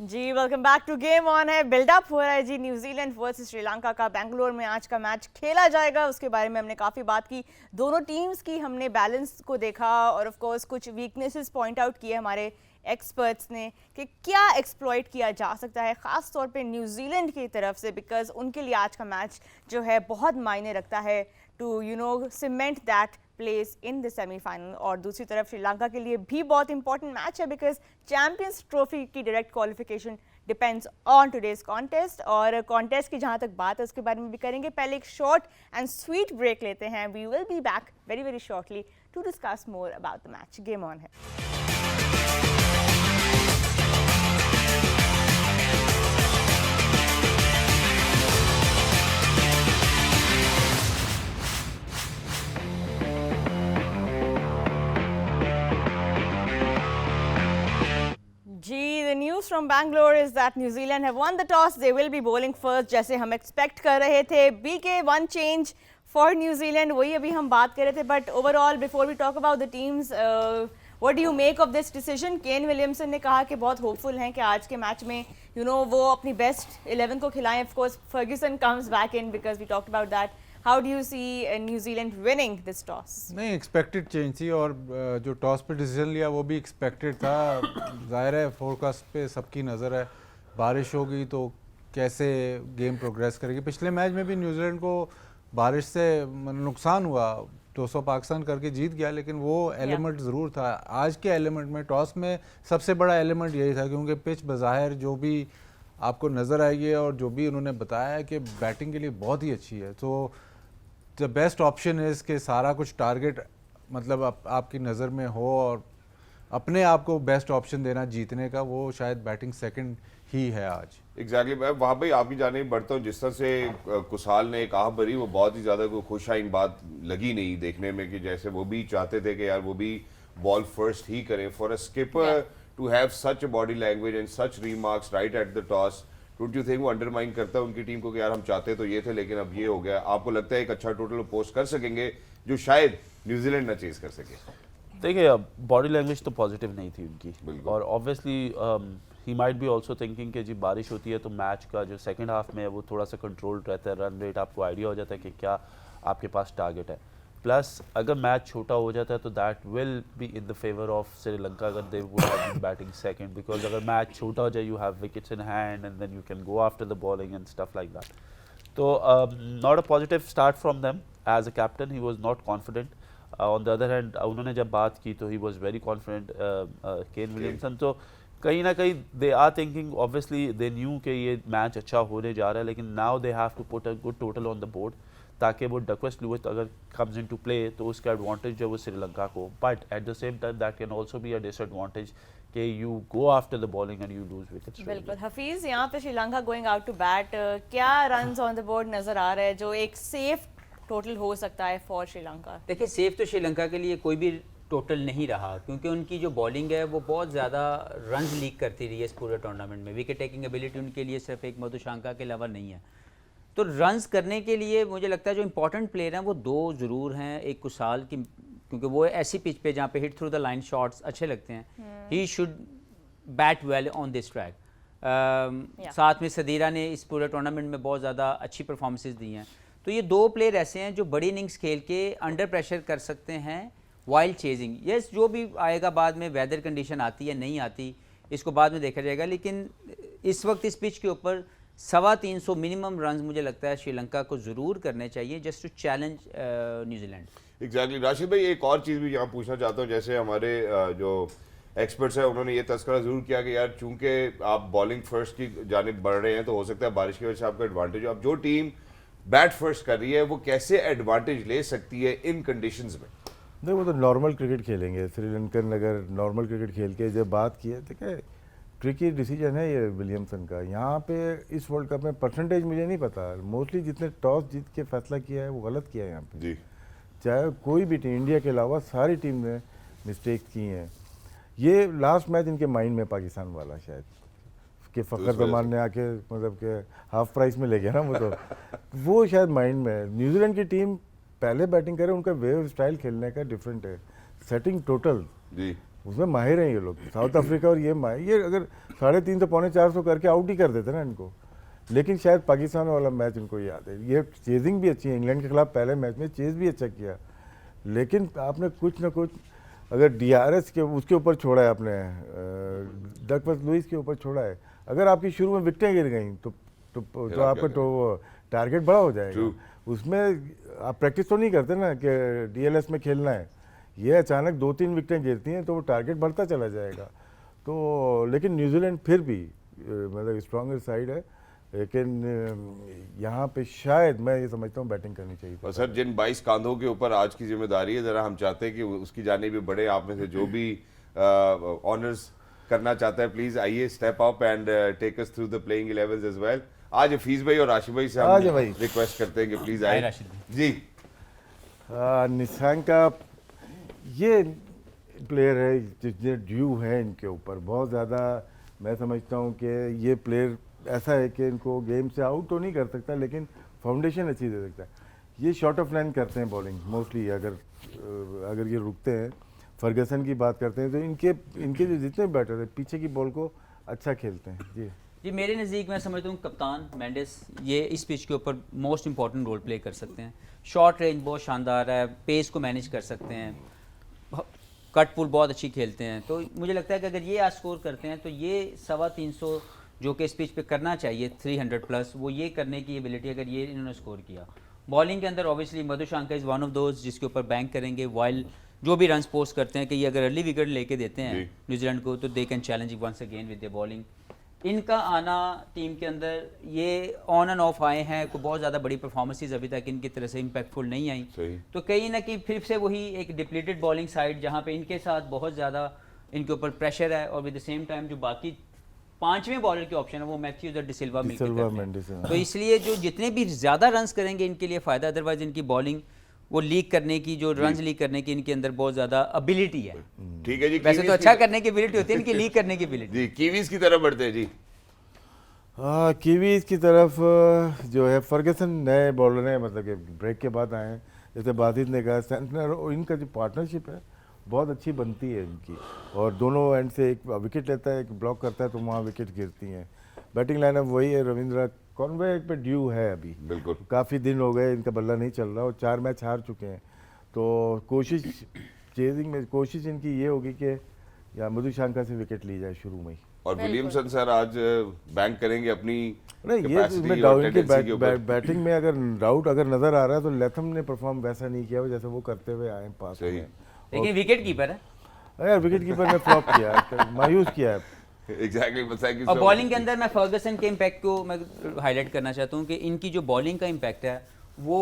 Speaker 2: जी welcome back to game on है। बिल्डअप हो रहा है जी न्यूजीलैंड वर्सेस श्रीलंका का। बेंगलोर में आज का मैच खेला जाएगा, उसके बारे में हमने काफ़ी बात की, दोनों टीम्स की हमने बैलेंस को देखा और ऑफ कोर्स कुछ वीकनेसेस पॉइंट आउट किए हमारे एक्सपर्ट्स ने कि क्या एक्सप्लॉइट किया जा सकता है ख़ास तौर पे न्यूजीलैंड की तरफ से, बिकॉज उनके लिए आज का मैच जो है बहुत मायने रखता है to you know cement that place in the semifinal. और दूसरी तरफ श्रीलंका के लिए भी बहुत इंपॉर्टेंट मैच है, बिकॉज चैंपियंस ट्रॉफी की direct qualification depends on today's contest. और कॉन्टेस्ट की जहाँ तक बात है उसके बारे में भी करेंगे, पहले एक शॉर्ट एंड स्वीट ब्रेक लेते हैं। We will be back very very shortly to discuss more about the match. Game on है। जी, the news from Bangalore is that New Zealand have won the toss. They will be bowling first, जैसे हम expect कर रहे थे। BK one change for New Zealand, वही अभी हम बात कर रहे थे। But overall, before we talk about the teams, what do you make of this decision? Kane Williamson ने कहा कि बहुत hopeful हैं कि आज के मैच में वो अपनी best 11 को खिलाएं। Of course, Ferguson comes back in because we talked about that. How do you see New Zealand winning this toss?
Speaker 3: नहीं, एक्सपेक्टेड चेंज थी और जो टॉस पे डिसीजन लिया वो भी एक्सपेक्टेड था। जाहिर है फोरकास्ट पे सबकी नज़र है, बारिश होगी तो कैसे गेम प्रोग्रेस करेगी। पिछले मैच में भी न्यूजीलैंड को बारिश से नुकसान हुआ, 200 पाकिस्तान करके जीत गया, लेकिन वो एलिमेंट ज़रूर था। आज के एलिमेंट में टॉस में सबसे बड़ा एलिमेंट यही था, क्योंकि पिच बज़ाहिर जो भी आपको नज़र आएगी और जो भी उन्होंने बताया है कि बैटिंग के लिए बहुत ही अच्छी है। तो द बेस्ट ऑप्शन है कि सारा कुछ टारगेट मतलब आपकी नज़र में हो और अपने आप को बेस्ट ऑप्शन देना जीतने का, वो शायद बैटिंग सेकंड ही है आज।
Speaker 1: एग्जैक्टली मैं वहाँ पे आपकी जानिब बढ़ता हूँ। जिस तरह से कुसाल ने कहा भरी, वो बहुत ही ज़्यादा कोई खुशाइन बात लगी नहीं देखने में, कि जैसे वो भी चाहते थे कि यार वो भी बॉल फर्स्ट ही करें। For a skipper to have such a body language and such remarks right at the toss, don't you think वो अंडरमाइन करता है उनकी टीम को कि यार हम चाहते तो ये थे लेकिन अब ये हो गया? आपको लगता है एक अच्छा टोटल पोस्ट कर सकेंगे जो शायद न्यूजीलैंड ना चेज कर सके?
Speaker 4: देखिए, बॉडी लैंग्वेज तो पॉजिटिव नहीं थी उनकी,
Speaker 1: बिल्कुल।
Speaker 4: और obviously he might be also thinking कि जी बारिश होती है तो मैच का जो सेकंड हाफ में है वो थोड़ा सा कंट्रोल रहता है, रन रेट आपको आइडिया हो जाता है कि क्या आपके पास टारगेट है। प्लस अगर मैच छोटा हो जाता है तो that will be in the favour of Sri Lanka अगर they would have been batting second, because अगर मैच छोटा हो जाए you have wickets in hand and then you can go after the bowling and stuff like that. तो not a positive start from them as a captain, he was not confident. On the other hand उन्होंने जब बात की तो he was very confident, Kane Williamson. तो कहीं ना कहीं they are thinking, obviously they knew कि ये मैच अच्छा होने जा रहा है, लेकिन now they have to put a good total on the board, ताकि वो डकवर्थ लुईस अगर कम्स इनटू प्ले तो उसका एडवांटेज जो है वो श्रीलंका को, but at the same time that can also be a disadvantage कि you go after the bowling and you lose wickets.
Speaker 2: बिल्कुल हफीज, यहाँ पे Sri Lanka going out to bat, क्या रन्स ऑन द बोर्ड नजर आ रहे हैं जो एक सेफ टोटल हो सकता है फॉर श्रीलंका?
Speaker 5: देखिए, सेफ तो श्रीलंका के लिए कोई भी टोटल नहीं रहा, क्योंकि उनकी जो बॉलिंग है वो बहुत ज़्यादा रन्स लीक करती रही है इस पूरे टूर्नामेंट में। विकेट टेकिंग एबिलिटी उनके लिए सिर्फ एक मधुशंका के अलावा नहीं है। तो रन्स करने के लिए मुझे लगता है जो इंपॉर्टेंट प्लेयर हैं वो दो ज़रूर हैं। एक कुसाल की, क्योंकि वो ऐसी पिच पे जहाँ पे hit through the line shots अच्छे लगते हैं, he should bat well on this track. साथ में सदीरा ने इस पूरे टूर्नामेंट में बहुत ज़्यादा अच्छी परफॉर्मेंसेज दी हैं। तो ये दो प्लेयर ऐसे हैं जो बड़ी इनिंग्स खेल के अंडर प्रेशर कर सकते हैं वाइल्ड चेजिंग। यस, जो भी आएगा बाद में, वेदर कंडीशन आती है नहीं आती इसको बाद में देखा जाएगा, लेकिन इस वक्त इस पिच के ऊपर 350 मिनिमम रन्स मुझे लगता है श्रीलंका को ज़रूर करने चाहिए, just to challenge New Zealand.
Speaker 1: Exactly Rashid भाई, एक और चीज़ भी यहाँ पूछना चाहता हूँ। जैसे हमारे जो एक्सपर्ट्स हैं उन्होंने ये तस्करा ज़रूर किया कि यार चूंकि आप बॉलिंग फर्स्ट की जानिब बढ़ रहे हैं तो हो सकता है बारिश की वजह से आपका एडवांटेज हो। अब जो टीम बैट फर्स्ट कर रही है वो कैसे एडवांटेज ले सकती है इन कंडीशंस में?
Speaker 6: देखो, वो तो नॉर्मल क्रिकेट खेलेंगे श्रीलंकन। अगर नॉर्मल क्रिकेट खेल के जब बात की है, ठीक है, ट्रिकी डिसीजन है ये विलियमसन का। यहाँ पे इस वर्ल्ड कप में परसेंटेज मुझे नहीं पता, मोस्टली जितने टॉस जीत के फैसला किया है वो गलत किया है यहाँ पे।
Speaker 1: जी,
Speaker 6: चाहे कोई भी टीम, इंडिया के अलावा सारी टीम ने मिस्टेक की हैं। ये लास्ट मैच इनके माइंड में पाकिस्तान वाला शायद कि फ़खर जमान ने आके मतलब कि हाफ प्राइस में ले गया ना वो शायद माइंड में है। न्यूजीलैंड की टीम पहले बैटिंग करे, उनका वे स्टाइल खेलने का डिफरेंट है, सेटिंग टोटल
Speaker 1: जी,
Speaker 6: उसमें माहिर हैं ये लोग। साउथ अफ्रीका और ये अगर 350 पौने 400 करके आउट ही कर देते ना इनको, लेकिन शायद पाकिस्तान वाला मैच इनको याद है। ये चेजिंग भी अच्छी है, इंग्लैंड के खिलाफ पहले मैच में चेज भी अच्छा किया, लेकिन आपने कुछ ना कुछ अगर DRS के उसके ऊपर छोड़ा है, आपने डकवर्थ लुईस के ऊपर छोड़ा है, अगर आपकी शुरू में विकटें गिर गई तो आपका टारगेट बड़ा हो जाएगा। उसमें आप प्रैक्टिस तो नहीं करते ना कि DLS में खेलना है, ये अचानक 2-3 विकेटें गिरती हैं तो वो टारगेट बढ़ता चला जाएगा। तो लेकिन न्यूजीलैंड फिर भी मतलब स्ट्रॉन्गर साइड है, लेकिन यहाँ पे शायद मैं ये समझता हूँ बैटिंग करनी चाहिए।
Speaker 1: और सर जिन 22 कांधों के ऊपर आज की जिम्मेदारी है, जरा हम चाहते हैं कि उसकी जाने भी बढ़े। आप में से जो भी ऑनर्स करना चाहता है, प्लीज आइए, step up and take us through the playing 11 as well. आज हफीज भाई और राशिद भाई से हम रिक्वेस्ट करते हैं कि प्लीज आए।
Speaker 5: राशिद भाई
Speaker 1: जी
Speaker 6: निशांक का ये प्लेयर है जितने ड्यू है इनके ऊपर बहुत ज़्यादा। मैं समझता हूँ कि ये प्लेयर ऐसा है कि इनको गेम से आउट तो नहीं कर सकता, लेकिन फाउंडेशन अच्छी दे सकता है। ये शॉर्ट ऑफ लाइन करते हैं बॉलिंग मोस्टली, अगर ये रुकते हैं। फर्गसन की बात करते हैं तो इनके जो जितने बैटर हैं पीछे की बॉल को अच्छा खेलते हैं। जी
Speaker 5: मेरे नज़दीक मैं समझता हूँ कप्तान मेंडिस ये इस पिच के ऊपर मोस्ट इंपॉर्टेंट रोल प्ले कर सकते हैं। शॉर्ट रेंज बहुत शानदार है, पेस को मैनेज कर सकते हैं, कट पुल बहुत अच्छी खेलते हैं। तो मुझे लगता है कि अगर ये आज स्कोर करते हैं तो ये 350 जो कि इस पिच पे करना चाहिए 300 प्लस, वो ये करने की एबिलिटी अगर ये इन्होंने स्कोर किया। बॉलिंग के अंदर obviously Madushanka is one of those जिसके ऊपर बैंक करेंगे, वाइल जो भी रन पोस्ट करते हैं कि ये अगर अर्ली विकेट लेके देते हैं न्यूजीलैंड को तो they can challenge once again with the bowling. इनका आना टीम के अंदर, ये ऑन एंड ऑफ आए हैं, कोई बहुत ज़्यादा बड़ी परफॉर्मेंसेज अभी तक इनकी तरह से इम्पैक्टफुल नहीं आई, तो कहीं ना कहीं फिर से वही एक डिप्लीटेड बॉलिंग साइड जहाँ पे इनके साथ बहुत ज़्यादा इनके ऊपर प्रेशर है और विद द सेम टाइम जो बाकी 5वें बॉलर के ऑप्शन है वो मैथ्यूज और डिसिल्वा मिलकर करते हैं। तो इसलिए जो जितने भी ज़्यादा रन्स करेंगे इनके लिए फ़ायदा, अदरवाइज इनकी बॉलिंग वो लीक करने की, जो रन्स लीक करने की इनके अंदर बहुत ज़्यादा एबिलिटी है।
Speaker 1: ठीक है जी,
Speaker 5: वैसे तो अच्छा करने की एबिलिटी होती है, इनकी लीक करने की एबिलिटी।
Speaker 1: जी कीवीज की तरफ बढ़ते हैं जी।
Speaker 6: कीवीज की तरफ जो है फर्गसन नए बॉलर हैं, मतलब कि ब्रेक के बाद आए हैं। जैसे बादित ने कहा, सेंटनर और इनका जो पार्टनरशिप है बहुत अच्छी बनती है इनकी, और दोनों एंड से एक विकेट लेता है, एक ब्लॉक करता है, तो वहाँ विकेट गिरती हैं। बैटिंग लाइनअप वही है, रविंद्र कॉनवे पे ड्यू है अभी,
Speaker 1: बिल्कुल
Speaker 6: काफ़ी दिन हो गए इनका बल्ला नहीं चल रहा और 4 मैच हार चुके हैं। तो चेजिंग में कोशिश इनकी ये होगी कि या मधुशंका से विकेट ली जाए शुरू में ही।
Speaker 1: और विलियमसन सर आज बैंक करेंगे अपनी
Speaker 6: नहीं, ये
Speaker 1: capacity
Speaker 6: डाउन
Speaker 1: और
Speaker 6: इनके
Speaker 1: tendency के ऊपर।
Speaker 6: बैटिंग में अगर डाउट अगर नजर आ रहा है तो लेथम ने परफॉर्म वैसा नहीं किया जैसे वो करते हुए आए पास
Speaker 1: सही।
Speaker 6: में।
Speaker 5: लेकिन विकेट कीपर है
Speaker 6: यार विकेट कीपर ने फ्लॉप किया है, मायूस किया है।
Speaker 1: एग्जैक्टली बताया।
Speaker 5: और बॉलिंग के अंदर मैं फर्गसन के इम्पैक्ट को मैं हाईलाइट करना चाहता हूँ कि इनकी जो बॉलिंग का इम्पैक्ट है वो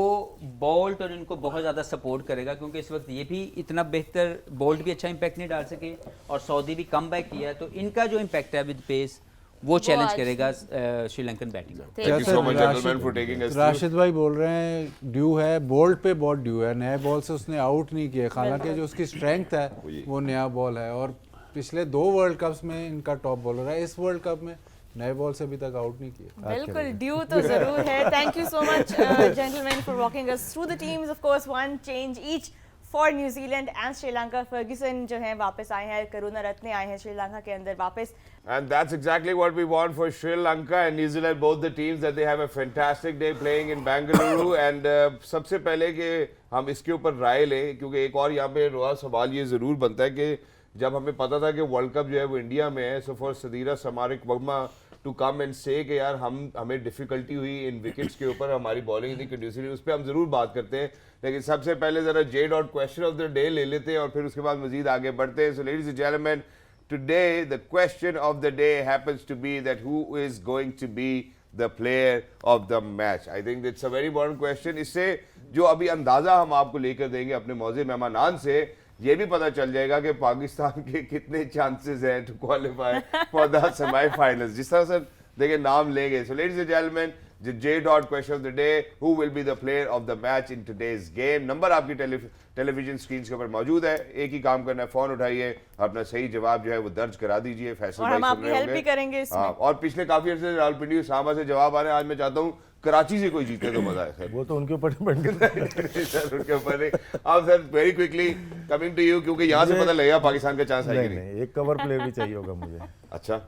Speaker 5: बोल्ट और इनको बहुत ज़्यादा सपोर्ट करेगा, क्योंकि इस वक्त ये भी इतना बेहतर, बोल्ट भी अच्छा इम्पैक्ट नहीं डाल सके और सऊदी भी कम बैक किया है, तो इनका जो इम्पैक्ट है विद पेस वो चैलेंज करेगा Sri Lankan batting.
Speaker 1: Thank you so much, gentlemen, for taking us through.
Speaker 3: Rashid भाई बोल रहे हैं ड्यू है, बोल्ट पे बहुत ड्यू है, नए बॉल से उसने आउट नहीं किया, हालांकि जो उसकी स्ट्रेंथ है वो नया बॉल है, और पिछले 2 वर्ल्ड कप्स में इनका टॉप बॉलर है, इस वर्ल्ड कप में नए बॉल से अभी तक आउट नहीं किया।
Speaker 2: बिल्कुल ड्यू तो जरूर है। Thank you so much gentleman for walking us through the teams. Of course one change each for New Zealand and Sri Lanka. Ferguson जो है वापस आए हैं, करुणारत्ने आए हैं श्रीलंका के अंदर वापस।
Speaker 1: And that's exactly what we want for Sri Lanka and New Zealand, both the teams, that they have a fantastic day playing in Bengaluru. And सबसे पहले कि हम इसके ऊपर राय लें, क्योंकि एक और यहाँ पे रोआ सवाल ये ज़रूर बनता है कि जब हमें पता था कि वर्ल्ड कप जो है वो इंडिया में है, so for Sadeera Samarawickrama to come and say कि यार हमें डिफिकल्टी हुई इन विकेट्स के ऊपर, हमारी बॉलिंग इतनी कंड्यूसिव, उस पर हम ज़रूर बात करते हैं। लेकिन सबसे पहले ज़रा J dot question of the day ले लेते हैं और फिर उसके बाद मजीद आगे बढ़ते हैं। सो ladies and gentleman, today the question of the day happens to be that who is going to be the player of the match. I think that's a very important question. इससे जो अभी अंदाज़ा हम आपको लेकर देंगे अपने मौज़े मेहमानान से, ये भी पता चल जाएगा कि पाकिस्तान के कितने चांसेस हैं to qualify for the semifinals. जिस तरह से देखिए नाम लेंगे। So ladies and gentleman, the J dot question of the day, who will be the player of the match in today's game? Number आपकी टेलीविजन स्क्रीन के ऊपर मौजूद है, एक ही काम करना है, फोन उठाइए, अपना सही जवाब जो है वो दर्ज करा दीजिए। फैसल
Speaker 2: और हम आपकी हेल्प भी करेंगे इसमें।
Speaker 1: और पिछले काफी अर्से से रावलपिंडी इस्लामाबाद से जवाब आ रहे हैं। आज मैं चाहता हूँ कराची से कोई जीते तो मजा है।
Speaker 6: वो तो उनके ऊपर डिपेंड करता है
Speaker 1: सर उनके ऊपर नहीं। अब sir very quickly coming to you, क्योंकि यहाँ से पता लगेगा पाकिस्तान का चांस है कि नहीं।
Speaker 6: एक कवर प्लेयर भी चाहिए होगा मुझे।
Speaker 1: अच्छा,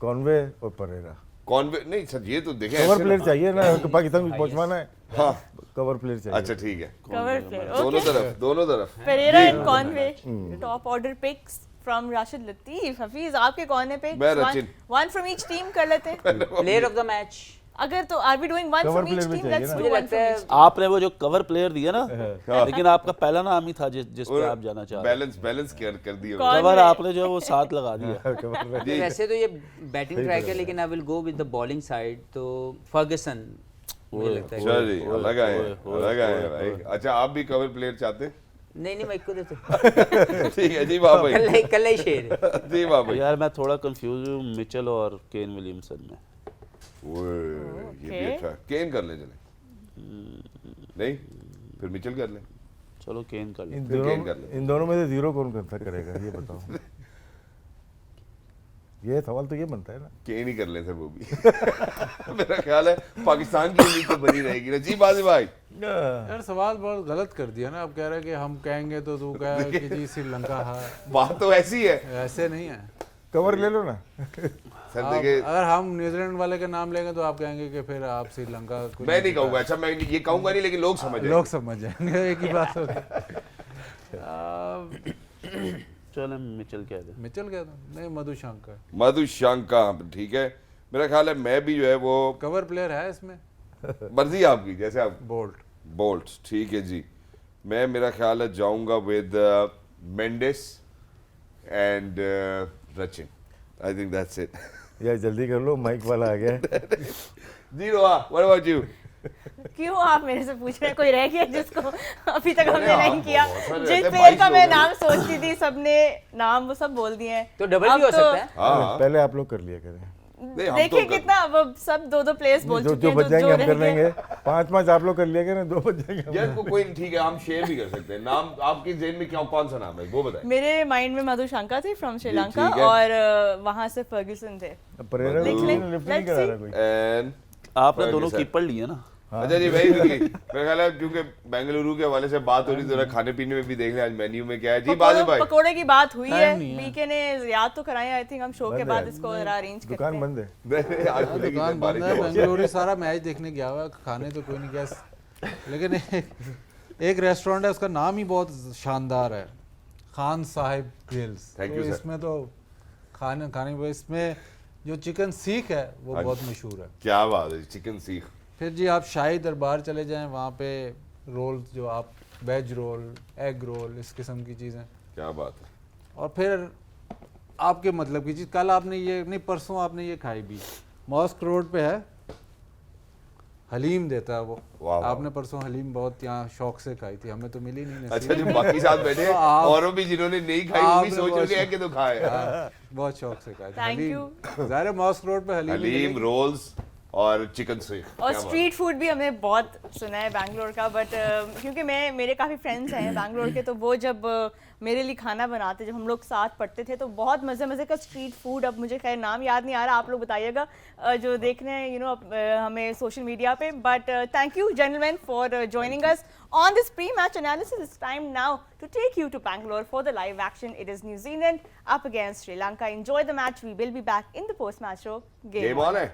Speaker 6: कॉनवे और परेरा
Speaker 1: नहीं सर, ये तो देखें
Speaker 6: कवर प्लेयर चाहिए ना, तो पाकिस्तान को पहुंचवाना है। हाँ, कवर प्लेयर चाहिए।
Speaker 1: अच्छा ठीक है,
Speaker 2: कवर प्लेयर
Speaker 1: दोनों तरफ
Speaker 2: Perera and Conway top order picks from Rashid Latif. Hafeez आपके कौन है पिक?
Speaker 1: मैं Rachin.
Speaker 2: One from each team कर लेते हैं।
Speaker 5: प्लेयर ऑफ द मैच
Speaker 2: अगर तो are we doing one
Speaker 6: Cover
Speaker 2: from each
Speaker 6: player भी
Speaker 2: टीम,
Speaker 6: चाहिए
Speaker 2: लेट्स
Speaker 6: ना।
Speaker 2: डू
Speaker 5: मुझे
Speaker 2: वन
Speaker 5: लगता
Speaker 2: फ्रॉम
Speaker 5: है
Speaker 2: ईच।
Speaker 4: आपने वो जो कवर प्लेयर दिया ना, लेकिन आपका पहला नाम ही था जिस पे आप जाना चाह रहे हैं।
Speaker 1: बैलेंस कर दिया
Speaker 2: कौन
Speaker 4: कवर
Speaker 2: है?
Speaker 4: आपने जो है वो 7 लगा दिया।
Speaker 1: जी।
Speaker 5: वैसे तो ये बैटिंग ट्रैक है, लेकिन I will go with the bowling side, तो फर्गसन मुझे लगता है।
Speaker 1: अच्छा जी, अलग आए
Speaker 4: ओए,
Speaker 1: अलग आए
Speaker 4: ओए,
Speaker 1: भाई। अच्छा, आप भी कवर प्लेयर चाहते हैं?
Speaker 5: नहीं मैं इसको देता
Speaker 1: ठीक है जी बाबा भाई।
Speaker 5: कल ही शेर है।
Speaker 1: जी बाबा भाई।
Speaker 4: यार मैं थोड़ा कंफ्यूज हूँ मिचेल और केन विलियमसन में।
Speaker 1: ओए, ये भी
Speaker 2: Okay.
Speaker 1: अच्छा है। केन कर ले चले। नहीं, फिर मिचेल कर ले।
Speaker 4: चलो केन कर ले।
Speaker 1: फिर गेन कर ले।
Speaker 6: इन दोनों में से जीरो कौन करता करेगा ये बताओ। ये सवाल तो ये बनता है ना।
Speaker 1: केन ही कर ले सर वो भी। मेरा ख्याल है पाकिस्तान की उम्मीद तो बनी रहेगी ना। जी बाजी भाई।
Speaker 3: यार सवाल बहुत गलत कर दिया ना, आप कह रहे हैं कि हम कहेंगे तो तू कह कि जी श्रीलंका हार,
Speaker 1: बात तो ऐसी है
Speaker 3: ऐसे नहीं है।
Speaker 6: कवर ले लो ना।
Speaker 1: सर।
Speaker 3: आप-
Speaker 1: देखिए,
Speaker 3: अगर हम न्यूजीलैंड वाले का नाम लेंगे तो आप कहेंगे कि फिर आप श्रीलंका को
Speaker 1: मैं नहीं कहूंगा। अच्छा, मैं ये कहूंगा नहीं, लेकिन लोग समझ
Speaker 3: लोग समझ जाएंगे, एक ही बात होती है।
Speaker 4: चलो मिचेल कह दे।
Speaker 3: मिचेल कहता हूँ, नहीं मधुशंकर
Speaker 1: मधुशंका, ठीक है। मेरा ख्याल है मैं भी जो है वो
Speaker 3: कवर प्लेयर है इसमें।
Speaker 1: मर्जी आपकी, जैसे आप।
Speaker 3: बोल्ट
Speaker 1: बोल्ट, ठीक है जी। मैं मेरा ख्याल है जाऊंगा with Mendis and Rachin. I think that's it.
Speaker 6: यार जल्दी कर लो, माइक वाला आ गया है।
Speaker 1: जी रोहा, व्हाट अबाउट यू?
Speaker 2: क्यों आप मेरे से पूछ रहे हैं? कोई रह गया जिसको अभी तक हमने
Speaker 1: हाँ,
Speaker 2: नहीं किया?
Speaker 1: बहुत सारे
Speaker 2: जिस
Speaker 1: रहते हैं,
Speaker 2: प्लेयर का
Speaker 1: 22
Speaker 2: मैं
Speaker 1: लोग
Speaker 2: नाम सोचती थी सबने नाम वो सब बोल दिए हैं।
Speaker 5: तो डबल
Speaker 2: अब
Speaker 5: भी हो
Speaker 2: तो
Speaker 5: सकता है।
Speaker 1: हाँ,
Speaker 6: पहले आप लोग कर लिया करें।
Speaker 1: नहीं, हम तो
Speaker 2: देखिए
Speaker 1: कर-
Speaker 2: कितना अब सब दो दो प्लेयर्स बोल
Speaker 6: जो
Speaker 2: चुके
Speaker 6: जो
Speaker 2: हैं,
Speaker 6: बच जाएंगे हम
Speaker 2: रह
Speaker 6: कर
Speaker 2: गए।
Speaker 6: लेंगे। 5-5 आप लोग कर लिया करें, 2 बच जाएंगे।
Speaker 1: यार कोई नहीं, ठीक है, हम शेयर भी कर सकते हैं। नाम आपके जेन में क्या, कौन सा नाम है वो बताएं।
Speaker 2: मेरे माइंड में मधुशंका थे फ्रॉम श्रीलंका,
Speaker 1: ठीक है।
Speaker 2: और वहां से फर्ग्यूसन थे।
Speaker 6: परेरा
Speaker 2: लिख ले,
Speaker 6: लिफ्ट नहीं
Speaker 2: let's
Speaker 6: करा
Speaker 2: see।
Speaker 6: रहा कोई।
Speaker 1: एंड
Speaker 4: आपने दोनों
Speaker 1: Ferguson।
Speaker 4: कीपर लिए ना।
Speaker 1: अच्छा जी भाई, रुकिए। मेरा ख्याल है क्योंकि बेंगलुरु के हवाले से बात हो रही, जरा खाने पीने में भी देख लें आज मेन्यू में क्या है। जी बाजी भाई।
Speaker 2: पकोड़े की बात हुई है,
Speaker 3: टाइम नहीं है।
Speaker 2: बीके ने याद तो कराई। आई थिंक हम शो के
Speaker 6: बंद
Speaker 2: बाद
Speaker 6: है।
Speaker 2: इसको जरा अरेंज करते
Speaker 6: दुकान
Speaker 2: हैं।
Speaker 6: बंद है।
Speaker 1: आज खुलेगी,
Speaker 3: दुकान
Speaker 1: बारिश
Speaker 3: बंद है।
Speaker 1: का मौसम।
Speaker 3: बेंगलुरु सारा मैच देखने गया हुआ है, खाने तो कोई नहीं गया, लेकिन एक रेस्टोरेंट है, उसका नाम ही बहुत शानदार है, खान साहिब ग्रिल्स।
Speaker 1: Thank
Speaker 3: तो
Speaker 1: you, sir.
Speaker 3: इसमें तो खाने इसमें जो चिकन सीख है वो
Speaker 1: हाँ
Speaker 3: बहुत
Speaker 1: जी।
Speaker 3: मशहूर है।
Speaker 1: क्या बात है, चिकन सीख।
Speaker 3: फिर जी आप शाही दरबार चले जाएं, वहाँ पे रोल जो आप वेज रोल, एग रोल, इस किस्म की चीज़ें।
Speaker 1: क्या बात है।
Speaker 3: और फिर आपके मतलब की चीज़, कल आपने ये नहीं, परसों आपने ये खाई भी, मॉस्क रोड पे है, हलीम देता है वो।
Speaker 1: वाह, वाह।
Speaker 3: आपने परसों हलीम बहुत यहाँ शौक से खाई थी, हमें तो मिली नहीं नसीब।
Speaker 1: अच्छा, जो बाकी साथ बैठे हैं,
Speaker 3: तो आप-
Speaker 1: औरों भी जिन्होंने नहीं खाई वो भी
Speaker 3: आपने
Speaker 1: सोच
Speaker 3: बहुत
Speaker 1: रहे हैं कि तो खाए।
Speaker 3: हाँ, बहुत शौक से खाई थी
Speaker 2: Thank
Speaker 3: हलीम। ज़ाहिर है मॉस्क रोड पे हलीम ही
Speaker 1: हलीम,
Speaker 3: मिलेगी।
Speaker 1: रोल्स और चिकन सीख।
Speaker 2: और
Speaker 1: क्या बात
Speaker 2: स्ट्रीट फूड भी हमने बहुत सुना है बैंगलोर का, बट क्योंकि मेरे काफ़ी फ्रेंड्स हैं बैंगलोर के, तो वो जब मेरे लिए खाना बनाते, जब हम लोग साथ पढ़ते थे, तो बहुत मज़े का स्ट्रीट फूड, अब मुझे खैर नाम याद नहीं आ रहा, आप लोग बताइएगा जो देख रहे हैं हमें सोशल मीडिया पे। But thank you gentleman for joining us on this pre-match analysis. It's time now to take you to Bangalore for the live action. It is New Zealand up against Sri Lanka. Enjoy the match. We will be back in the post-match show.
Speaker 1: Game on है।